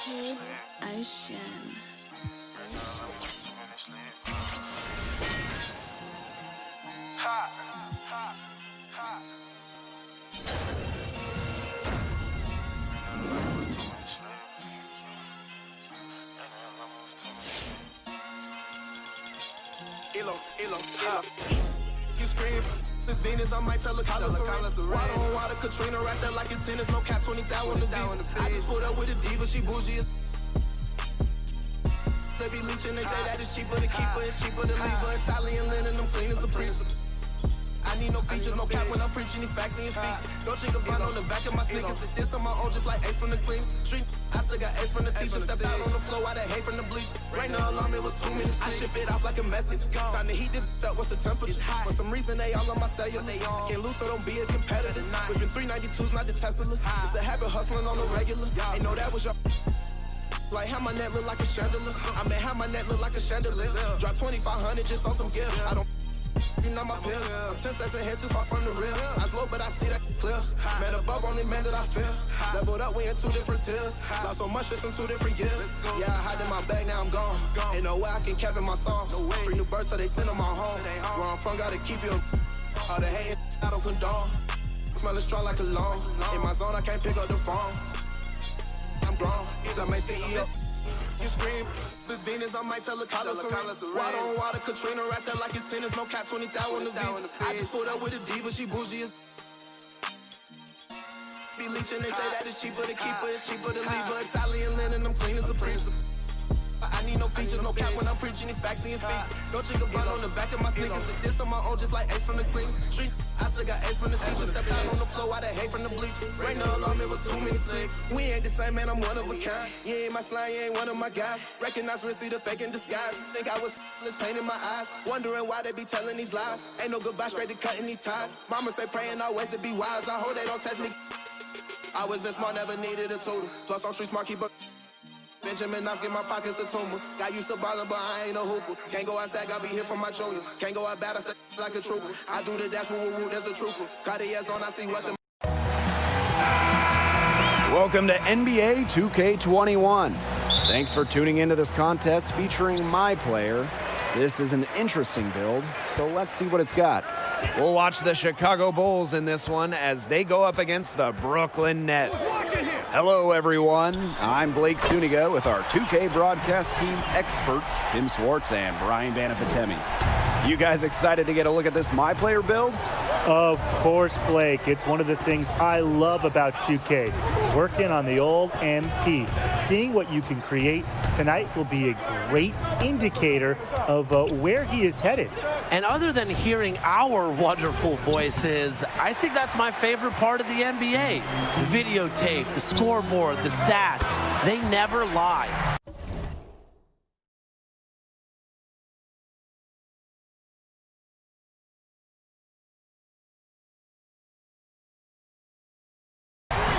Kid Ocean. Ha, ha, ha. Elo, ha. You scream, this Venus, I might tell a Carlos Water on water, Katrina right there like it's tennis, no cap, 20,000 on the I just pulled up with a diva, she bougie as they be leeching, they say that it's cheaper to keep her, it's cheaper to leave her. Italian linen, them clean as a priest. I need no features, no cap when I'm preaching these facts and these speaks. Don't chick a blunt on the back of my sneakers. This on my own, just like Ace from the clean street. I still got Ace from the teacher. Stepped out on the floor, I that hate from the bleach. Rain the alarm, it was 2 minutes. I ship it off like a message. Time to heat this up, what's the temperature? For some reason, they all on my cellular. Can't lose, so don't be a competitor. Whipping 392s, not the Teslas. It's a habit hustling on the regular. Ain't know that was your. Like how my neck look like a chandelier. I mean how my neck look like a chandelier. Drop 2,500 just on some gift. I don't on my pill. I'm 10 steps ahead too far from the real. I slow but I see that clear. Man above only man that I feel. Leveled up, we in 2 different tiers. Lost so much just in 2 different years. Yeah, I hide in my bag, now I'm gone. Ain't no way I can cap in my songs. Free new birds till they send them my home. Where I'm from, gotta keep you. All the hate, I don't condone. Smelling strong like a cologne. In my zone, I can't pick up the phone. I'm grown, I may CEO. You scream, this Venus, I might tell a color water on water, Katrina right there like it's tennis, no cap 20,000 on the visa. I just pulled up with a diva, she bougie as be leeching, they say that it's cheaper to keep her, it's cheaper to leave her. Italian linen, I'm clean as a priest. I need no features, no cap when I'm preaching these facts and these speaks. Don't chick a blunt on the back of my sneakers. This on my own, just like Ace from the clean street. I still got Ace from the teacher. Stepped out on the floor, I that hate from the bleach. Rain the alarm, it was 2 minutes sick. We ain't the same, man, I'm one of a kind. You ain't my slime, you ain't one of my guys. Recognize risky, the fake in disguise. Think I was pain in my eyes. Wondering why they be telling these lies. Ain't no goodbye, straight to cutting these ties. Mama say praying always to be wise. I hope they don't test me. I always been smart, never needed a tutor. Plus I'm street smart, keep up. Benjamin, I've get my pockets a tumor. Got used to ballin', but I ain't a hooper. Can't go outside, got be here from my junior. Can't go out bad, I stay like a trooper. I do the dash, woo woo, there's a trooper. Cartier's on, I see what the. Welcome to NBA 2K21. Thanks for tuning into this contest featuring my player. This is an interesting build, so let's see what it's got. We'll watch the Chicago Bulls in this one as they go up against the Brooklyn Nets. Hello, everyone. I'm Blake Suniga with our 2K broadcast team experts, Tim Swartz and Brian Banafitemi. You guys excited to get a look at this My Player build? Of course, Blake. It's one of the things I love about 2K. Working on the old MP. Seeing what you can create tonight will be a great indicator of where he is headed. And other than hearing our wonderful voices, I think that's my favorite part of the NBA. The videotape, the scoreboard, the stats, they never lie.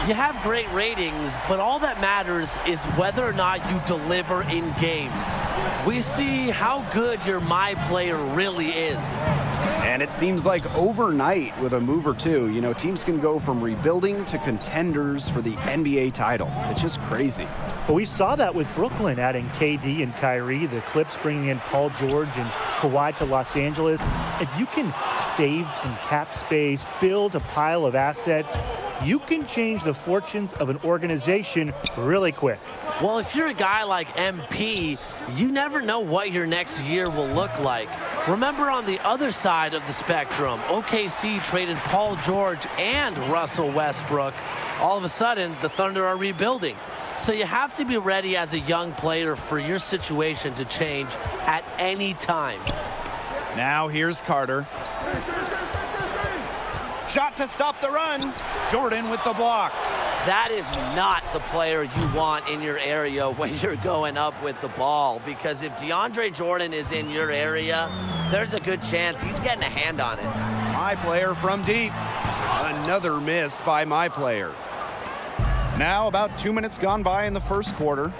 You have great ratings, but all that matters is whether or not you deliver in games. We see how good your My Player really is. And it seems like overnight with a move or two, you know, teams can go from rebuilding to contenders for the NBA title. It's just crazy. Well, we saw that with Brooklyn adding KD and Kyrie, the Clips bringing in Paul George and Kawhi to Los Angeles. If you can save some cap space, build a pile of assets, you can change the fortunes of an organization really quick. Well, if you're a guy like MP, you never know what your next year will look like. Remember, on the other side of the spectrum, OKC traded Paul George and Russell Westbrook. All of a sudden, the Thunder are rebuilding. So you have to be ready as a young player for your situation to change at any time. Now here's Carter. Shot to stop the run. Jordan with the block. That is not the player you want in your area when you're going up with the ball, because if DeAndre Jordan is in your area, there's a good chance he's getting a hand on it. My Player from deep. Another miss by My Player. Now about 2 minutes gone by in the first quarter.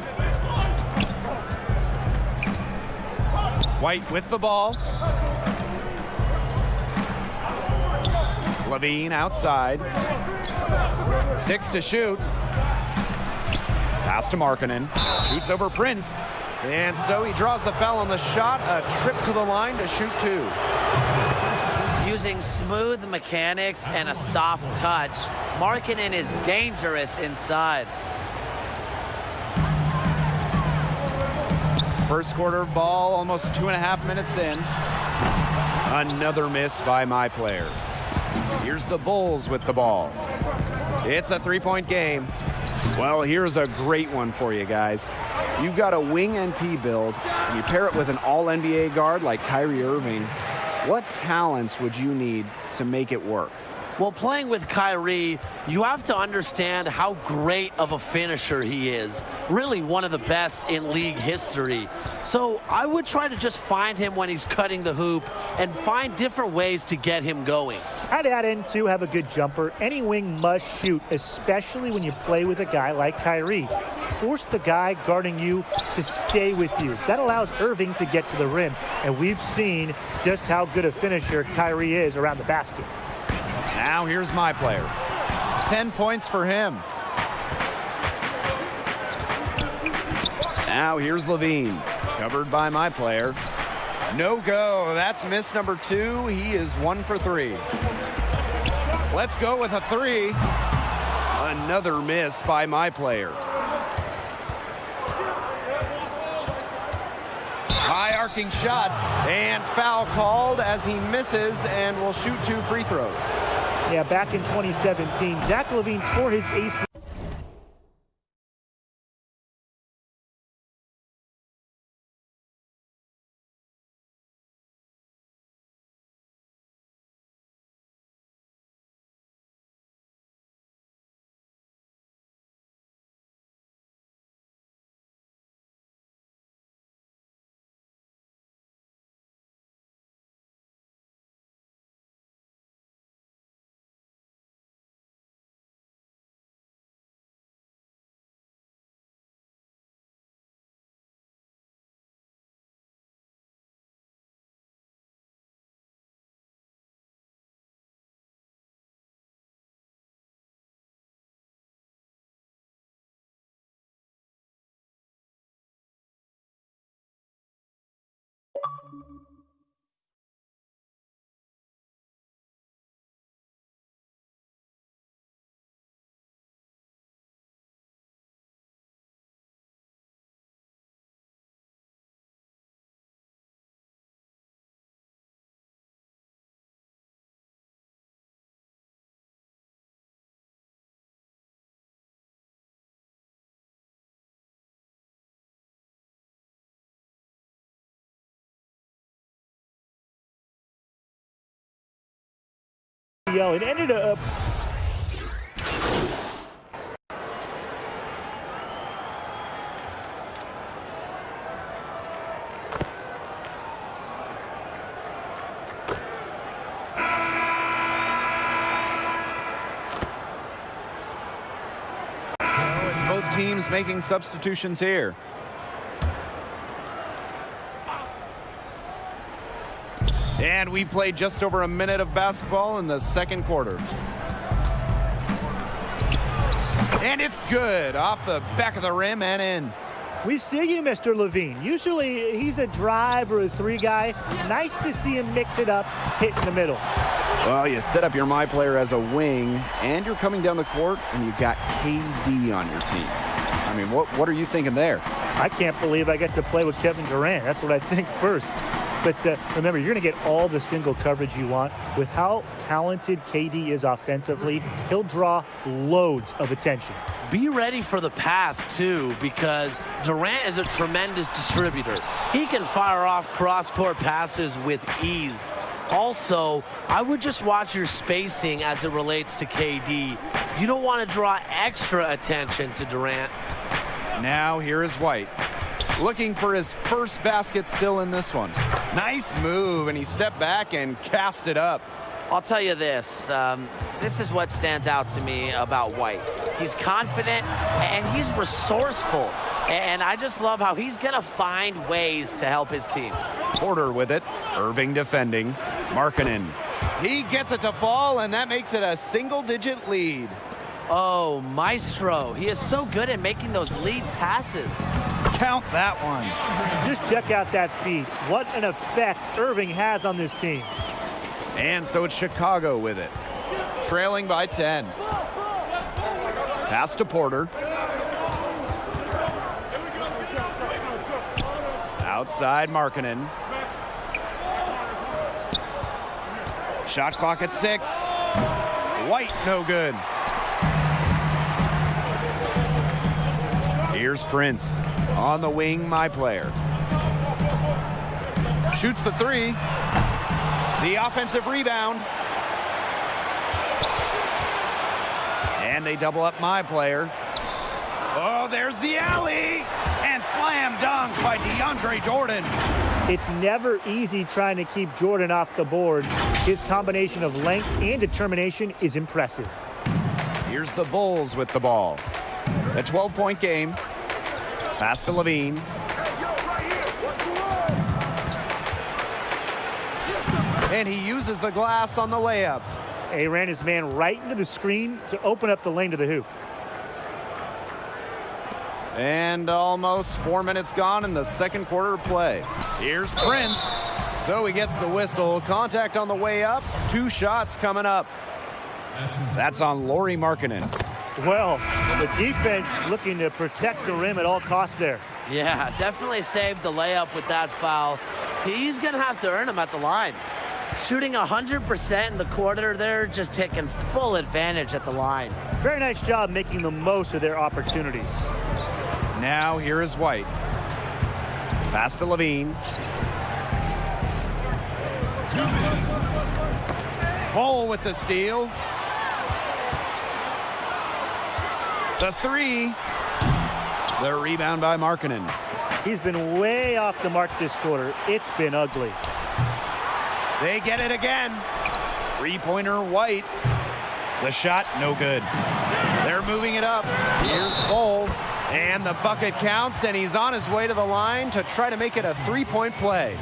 White with the ball. Levine outside. 6 to shoot. Pass to Markkanen. Shoots over Prince. And so he draws the foul on the shot. A trip to the line to shoot 2. Using smooth mechanics and a soft touch, Markkanen is dangerous inside. First quarter ball, almost 2.5 minutes in. Another miss by My Player. Here's the Bulls with the ball. It's a 3-point game. Well, here's a great one for you guys. You've got a wing NP build, and you pair it with an all-NBA guard like Kyrie Irving. What talents would you need to make it work. Well, playing with Kyrie, you have to understand how great of a finisher he is. Really one of the best in league history. So I would try to just find him when he's cutting the hoop and find different ways to get him going. I'd add in, too, have a good jumper. Any wing must shoot, especially when you play with a guy like Kyrie. Force the guy guarding you to stay with you. That allows Irving to get to the rim. And we've seen just how good a finisher Kyrie is around the basket. Now here's my player. 10 points for him. Now here's Levine, covered by my player. No go. That's miss number 2. He is 1 for 3. Let's go with a 3. Another miss by my player. High arcing shot and foul called as he misses and will shoot 2 free throws. Yeah, back in 2017, Zach LaVine tore his ACL. It ended up. Both teams making substitutions here. And we played just over a minute of basketball in the second quarter. And it's good off the back of the rim and in. We see you, Mr. Levine. Usually he's a drive or a 3 guy. Nice to see him mix it up, hit in the middle. Well, you set up your my player as a wing, and you're coming down the court, and you've got KD on your team. I mean, what are you thinking there? I can't believe I get to play with Kevin Durant. That's what I think first. But remember, you're going to get all the single coverage you want. With how talented KD is offensively, he'll draw loads of attention. Be ready for the pass, too, because Durant is a tremendous distributor. He can fire off cross-court passes with ease. Also, I would just watch your spacing as it relates to KD. You don't want to draw extra attention to Durant. Now here is White, looking for his first basket still in this one. Nice move, and he stepped back and cast it up. I'll tell you this. This is what stands out to me about White. He's confident, and he's resourceful. And I just love how he's going to find ways to help his team. Porter with it. Irving defending. Markkanen. He gets it to fall, and that makes it a single-digit lead. Oh, Maestro. He is so good at making those lead passes. Count that one. Just check out that feed. What an effect Irving has on this team. And so it's Chicago with it. Trailing by 10. Pass to Porter. Outside Markkanen. Shot clock at 6. White, no good. Here's Prince. On the wing, my player. Shoots the 3. The offensive rebound. And they double up my player. Oh, there's the alley. And slam dunk by DeAndre Jordan. It's never easy trying to keep Jordan off the board. His combination of length and determination is impressive. Here's the Bulls with the ball. A 12-point game. Pass to Levine. And he uses the glass on the layup. He ran his man right into the screen to open up the lane to the hoop. And almost 4 minutes gone in the second quarter of play. Here's Prince. So he gets the whistle. Contact on the way up. 2 shots coming up. That's on Lauri Markkanen. Well, the defense looking to protect the rim at all costs there. Yeah, definitely saved the layup with that foul. He's going to have to earn them at the line. Shooting 100% in the quarter, they're just taking full advantage at the line. Very nice job making the most of their opportunities. Now here is White. Pass to Levine. Cole with the steal. The 3. The rebound by Markkanen. He's been way off the mark this quarter. It's been ugly. They get it again. 3-pointer White. The shot, no good. They're moving it up. Here's Cole. And the bucket counts, and he's on his way to the line to try to make it a 3-point play.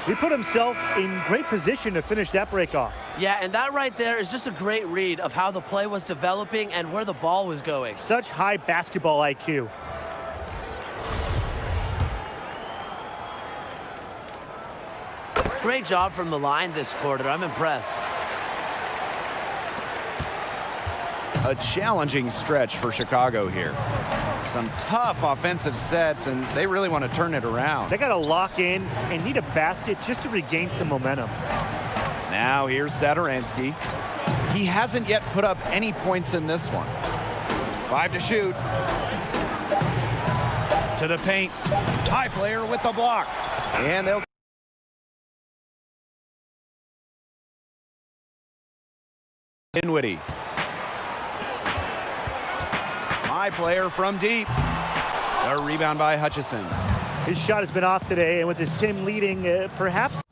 He put himself in great position to finish that break off. Yeah, and that right there is just a great read of how the play was developing and where the ball was going. Such high basketball IQ. Great job from the line this quarter. I'm impressed. A challenging stretch for Chicago here. Some tough offensive sets, and they really want to turn it around. They got to lock in and need a basket just to regain some momentum. Now here's Satoransky. He hasn't yet put up any points in this one. 5 to shoot. To the paint. High player with the block. And they'll Dinwiddie. My player from deep. A rebound by Hutchison. His shot has been off today, and with his team leading, perhaps.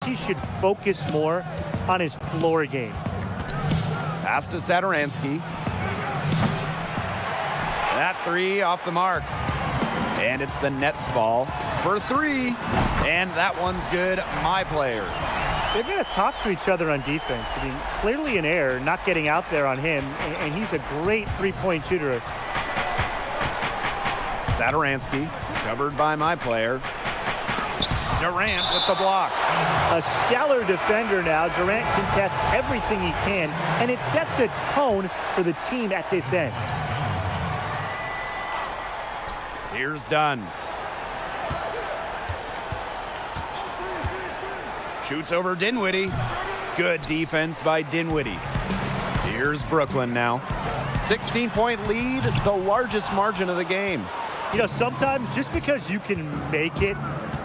He should focus more on his floor game. Pass to Satoransky. That 3 off the mark. And it's the Nets ball for 3. And that one's good. My player. They're going to talk to each other on defense. I mean, clearly an error, not getting out there on him, and he's a great three-point shooter. Satoransky, covered by my player. Durant with the block. A stellar defender now. Durant contests everything he can, and it sets a tone for the team at this end. Here's Dunn. Shoots over Dinwiddie. Good defense by Dinwiddie. Here's Brooklyn now. 16-point lead, the largest margin of the game. You know, sometimes just because you can make it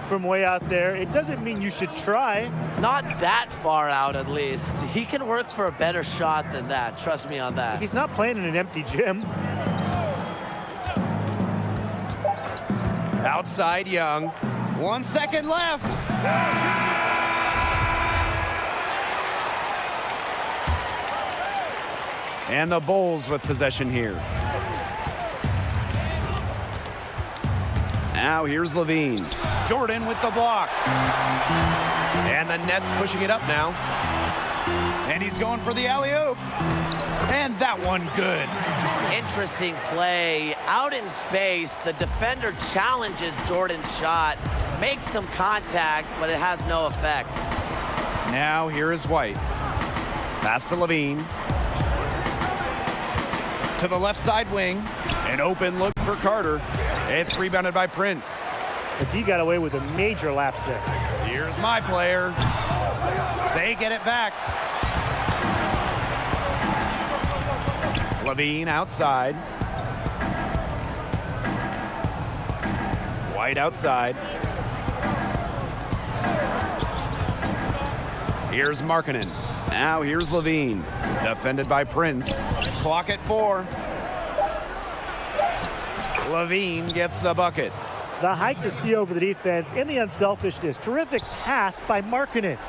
from way out there, it doesn't mean you should try. Not that far out, at least. He can work for a better shot than that. Trust me on that. He's not playing in an empty gym. Outside Young. 1 second left. And the Bulls with possession here. Now here's Levine. Jordan with the block. And the Nets pushing it up now. And he's going for the alley-oop. And that one good. Interesting play. Out in space, the defender challenges Jordan's shot, makes some contact, but it has no effect. Now here is White. Pass to Levine. To the left side wing. An open look for Carter. It's rebounded by Prince. But he got away with a major lapse there. Here's my player. They get it back. Levine outside. White outside. Here's Markkanen. Now here's Levine. Defended by Prince. Clock at 4. Levine gets the bucket. The height to see over the defense and the unselfishness. Terrific pass by Markkanen.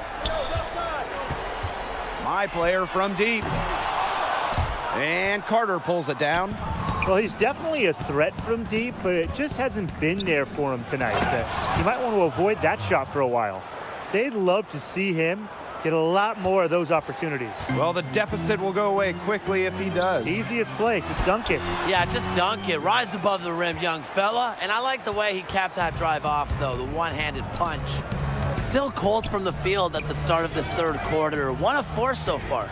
My player from deep. And Carter pulls it down. Well, he's definitely a threat from deep, but it just hasn't been there for him tonight. You might want to avoid that shot for a while. They'd love to see him get a lot more of those opportunities. Well, the deficit will go away quickly if he does. Easiest play, just dunk it. Yeah, just dunk it. Rise above the rim, young fella. And I like the way he capped that drive off, though, the one-handed punch. Still cold from the field at the start of this third quarter. 1 of 4 so far.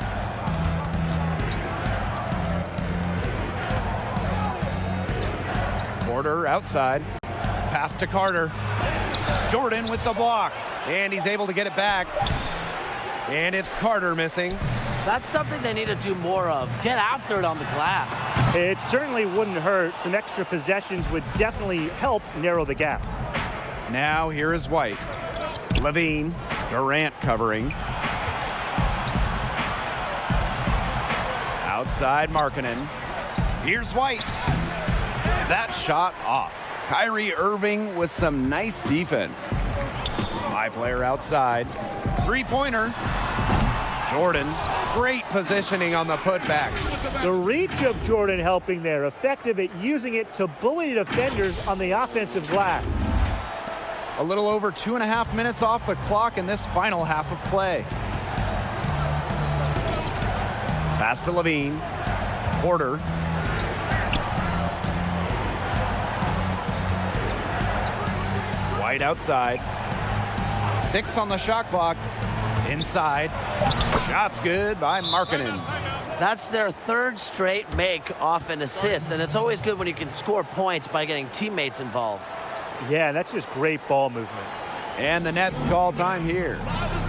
Porter outside. Pass to Carter. Jordan with the block. And he's able to get it back. And it's Carter missing. That's something they need to do more of. Get after it on the glass. It certainly wouldn't hurt. Some extra possessions would definitely help narrow the gap. Now here is White. Levine. Durant covering. Outside Markkanen. Here's White. That shot off. Kyrie Irving with some nice defense. My player outside. Three-pointer. Jordan. Great positioning on the putback. The reach of Jordan helping there. Effective at using it to bully defenders on the offensive glass. A little over 2.5 minutes off the clock in this final half of play. Pass to Levine. Porter. White outside. 6 on the shot clock. Inside. Shot's good by Markkanen. That's their third straight make off an assist, and it's always good when you can score points by getting teammates involved. Yeah, that's just great ball movement. And the Nets call time here.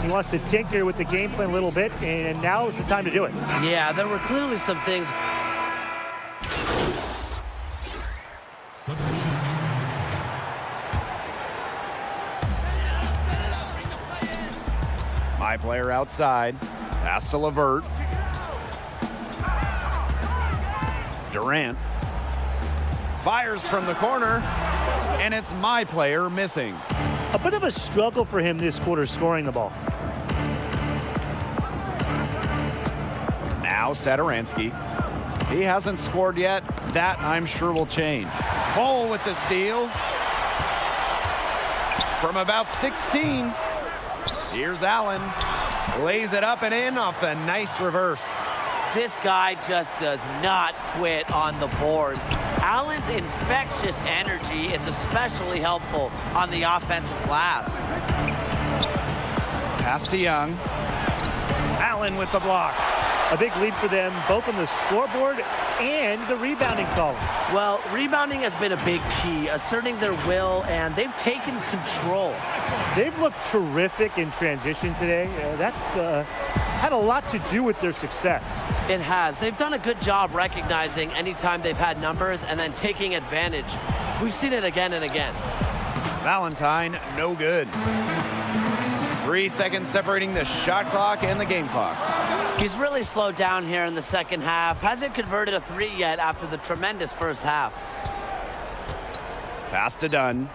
He wants to tinker with the game plan a little bit, and now is the time to do it. Yeah, there were clearly some things. My player outside. Pass to LeVert. Durant. Fires from the corner. And it's my player missing. A bit of a struggle for him this quarter scoring the ball. Now Satoransky. He hasn't scored yet. That I'm sure will change. Cole with the steal. From about 16. Here's Allen. Lays it up and in off the nice reverse. This guy just does not quit on the boards. Allen's infectious energy is especially helpful on the offensive glass. Pass to Young. Allen with the block. A big lead for them, both on the scoreboard and the rebounding column. Well, rebounding has been a big key, asserting their will, and they've taken control. They've looked terrific in transition today. That's had a lot to do with their success. It has. They've done a good job recognizing anytime they've had numbers and then taking advantage. We've seen it again and again. Valentine, no good. 3 seconds separating the shot clock and the game clock. He's really slowed down here in the second half. Hasn't converted a 3 yet after the tremendous first half. Pass to Dunn.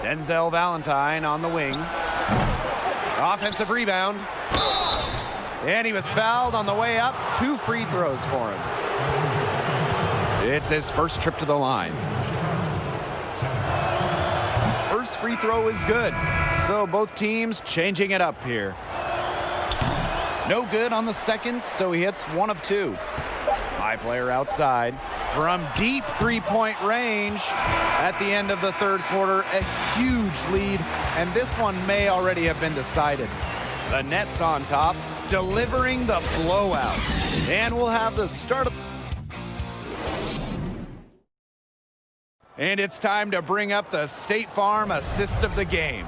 Denzel Valentine on the wing. Offensive rebound. And he was fouled on the way up. 2 free throws for him. It's his first trip to the line. First free throw is good. So both teams changing it up here. No good on the second, so he hits 1 of 2. High player outside. From deep three-point range at the end of the third quarter, a huge lead, and this one may already have been decided. The Nets on top, delivering the blowout. And we'll have the start of... And it's time to bring up the State Farm assist of the game.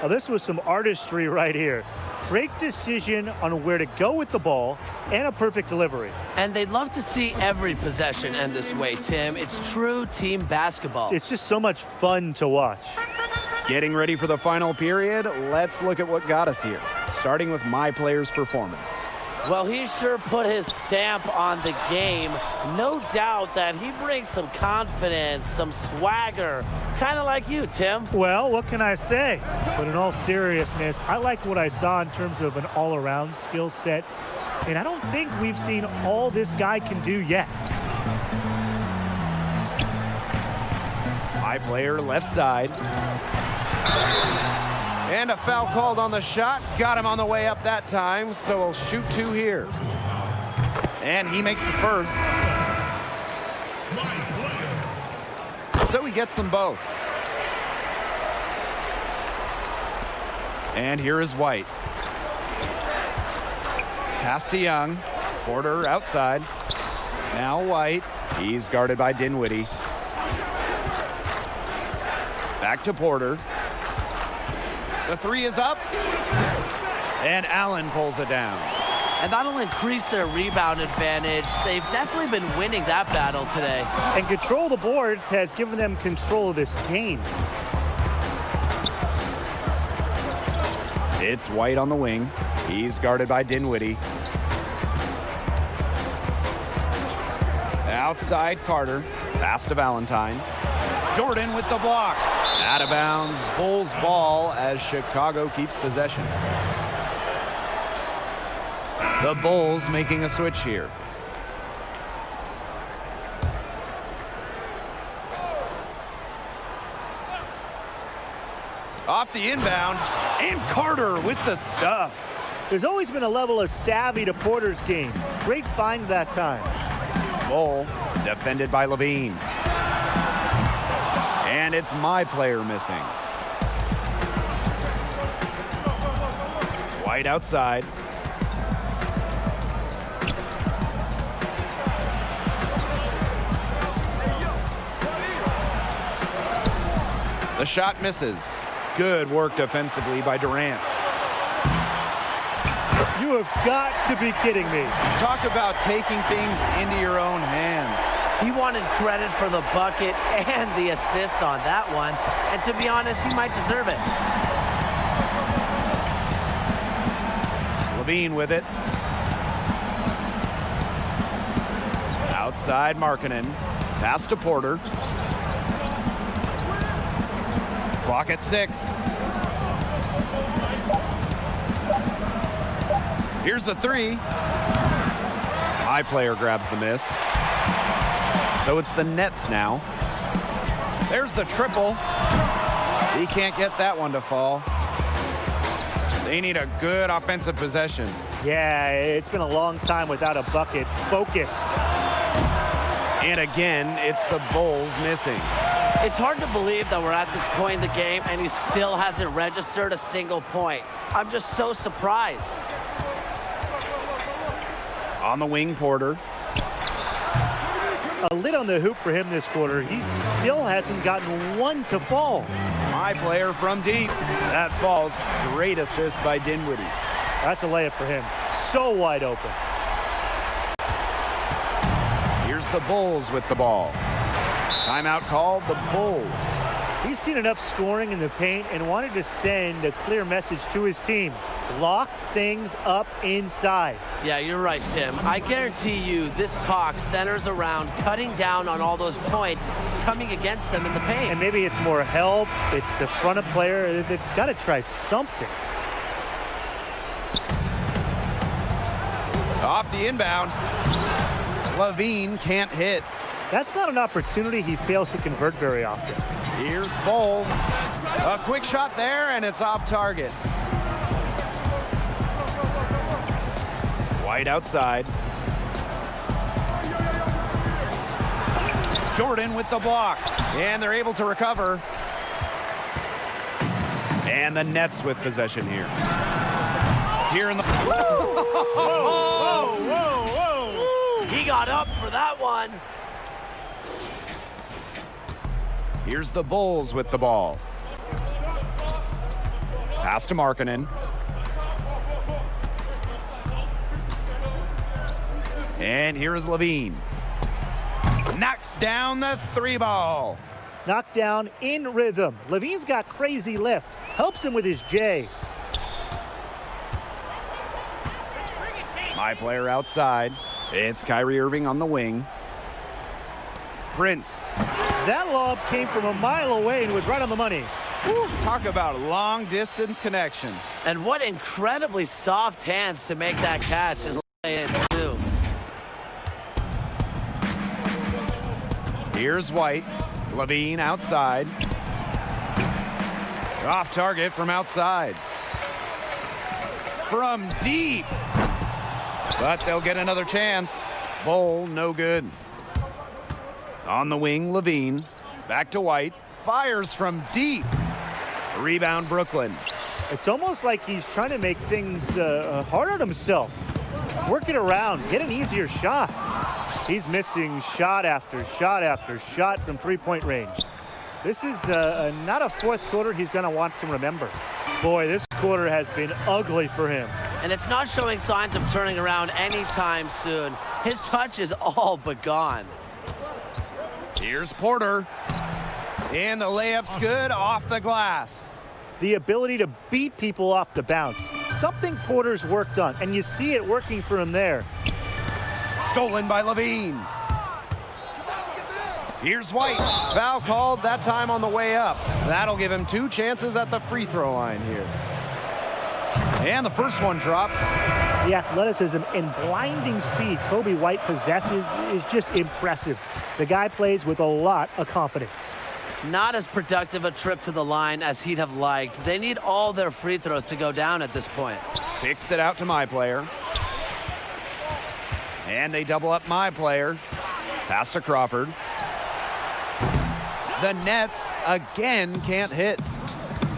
Now, this was some artistry right here. Great decision on where to go with the ball and a perfect delivery. And they'd love to see every possession end this way, Tim. It's true team basketball. It's just so much fun to watch. Getting ready for the final period, let's look at what got us here, starting with my player's performance. Well, he sure put his stamp on the game. No doubt that he brings some confidence, some swagger, kind of like you, Tim. Well, what can I say? But in all seriousness, I like what I saw in terms of an all-around skill set. And I don't think we've seen all this guy can do yet. High player left side. And a foul called on the shot. Got him on the way up that time, so we'll shoot 2 here. And he makes the first. So he gets them both. And here is White. Pass to Young. Porter outside. Now White. He's guarded by Dinwiddie. Back to Porter. The 3 is up, and Allen pulls it down. And that'll increase their rebound advantage. They've definitely been winning that battle today. And control of the boards has given them control of this game. It's White on the wing. He's guarded by Dinwiddie. Outside Carter. Pass to Valentine. Jordan with the block. Out of bounds, Bulls ball as Chicago keeps possession. The Bulls making a switch here. Off the inbound, and Carter with the stuff. There's always been a level of savvy to Porter's game. Great find that time. Bull defended by Levine. And it's my player missing. White outside. The shot misses. Good work defensively by Durant. You have got to be kidding me. Talk about taking things into your own hands. He wanted credit for the bucket and the assist on that one. And to be honest, he might deserve it. Levine with it. Outside Markkanen. Pass to Porter. Clock at 6. Here's the 3. High player grabs the miss. So it's the Nets now. There's the triple. He can't get that one to fall. They need a good offensive possession. Yeah, it's been a long time without a bucket. Focus. And again, it's the Bulls missing. It's hard to believe that we're at this point in the game and he still hasn't registered a single point. I'm just so surprised. On the wing, Porter. A lid on the hoop for him this quarter. He still hasn't gotten one to fall. My player from deep. That falls. Great assist by Dinwiddie. That's a layup for him. So wide open. Here's the Bulls with the ball. Timeout called, the Bulls. He's seen enough scoring in the paint and wanted to send a clear message to his team. Lock things up inside. Yeah, you're right, Tim. I guarantee you this talk centers around cutting down on all those points coming against them in the paint. And maybe it's more help. It's the front of player. They've got to try something. Off the inbound. Levine can't hit. That's not an opportunity he fails to convert very often. Here's Bol. A quick shot there, and it's off target. White outside. Jordan with the block, and they're able to recover. And the Nets with possession here. Here in the... Whoa. He got up for that one. Here's the Bulls with the ball. Pass to Markkanen. And here is Levine. Knocks down the 3-ball. Knocked down in rhythm. Levine's got crazy lift. Helps him with his J. My player outside. It's Kyrie Irving on the wing. Prince. That lob came from a mile away and was right on the money. Woo, talk about long distance connection. And what incredibly soft hands to make that catch and lay it too. Here's White. Levine outside. Off target from outside. From deep. But they'll get another chance. Bol, no good. On the wing, Levine. Back to White. Fires from deep. Rebound, Brooklyn. It's almost like he's trying to make things hard on himself. Work it around. Get an easier shot. He's missing shot after shot after shot from three-point range. This is not a fourth quarter he's going to want to remember. Boy, this quarter has been ugly for him. And it's not showing signs of turning around anytime soon. His touch is all but gone. Here's Porter. And the layup's good off the glass. The ability to beat people off the bounce. Something Porter's worked on, and you see it working for him there. Stolen by Levine. Here's White. Foul called, that time on the way up. That'll give him 2 chances at the free throw line here. And the first one drops. The athleticism and blinding speed Coby White possesses is just impressive. The guy plays with a lot of confidence. Not as productive a trip to the line as he'd have liked. They need all their free throws to go down at this point. Kicks it out to my player. And they double up my player. Pass to Crawford. The Nets again can't hit.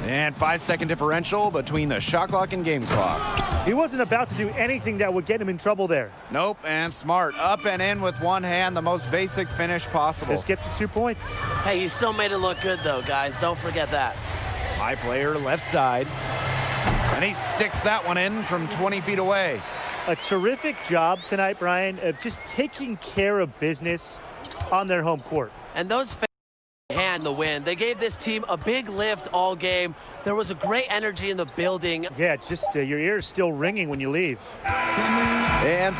And 5-second differential between the shot clock and game clock. He wasn't about to do anything that would get him in trouble there. Nope, and Smart up and in with one hand, the most basic finish possible. Just get the 2 points. Hey, he still made it look good though, guys. Don't forget that. My player left side. And he sticks that one in from 20 feet away. A terrific job tonight, Brian, of just taking care of business on their home court. And those fans hand the win. They gave this team a big lift all game. There was a great energy in the building. Yeah, it's just your ears still ringing when you leave. And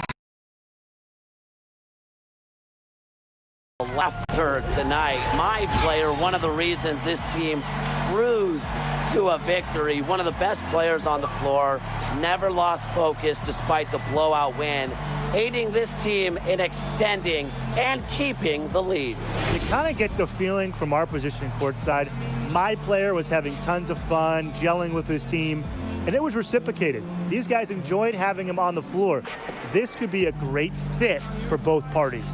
Laughter tonight. My player, one of the reasons this team cruised to a victory. One of the best players on the floor. Never lost focus despite the blowout win. Aiding this team in extending and keeping the lead. You kind of get the feeling from our position courtside. My player was having tons of fun, gelling with his team, and it was reciprocated. These guys enjoyed having him on the floor. This could be a great fit for both parties.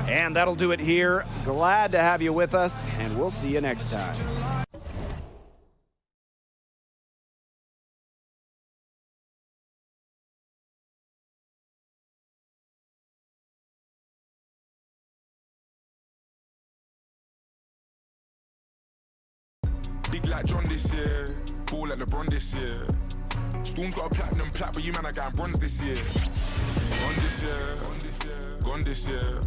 And that'll do it here. Glad to have you with us, and we'll see you next time. Big like John this year, ball like LeBron this year. Storm's got a platinum plat, but you man are getting bronze this year. On this year, gone this year.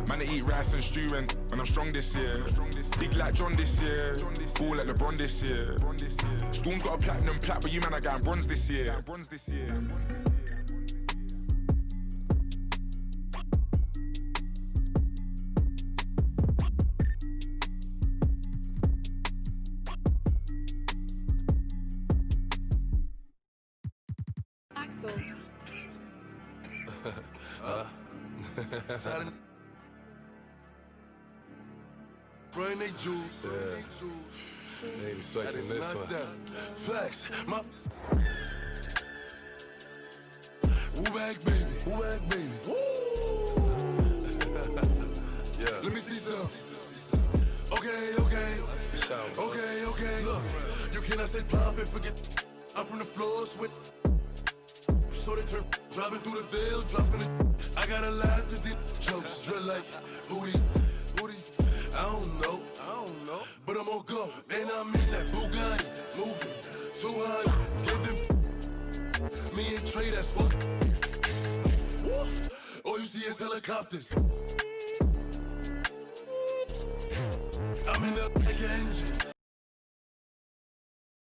Man, I eat rice and stew and I'm strong this year. Big like John this year, fall like LeBron this year. Storm's got a platinum plat, but you man are getting bronze this year. Axel. Brain they juice. They expecting this one. Flex, my Woo-bag baby, Woo-bag baby. Yeah. Let me see some. Okay. Look, you cannot say pop and forget. I'm from the floors with. So they turn driving through the veil, dropping it. I gotta laugh cause these jokes drill like who these. I don't know, but I'm on go. And I'm in that Bugatti, moving 200, giving me and Trey, that's fuck. All you see is helicopters. I'm in the again,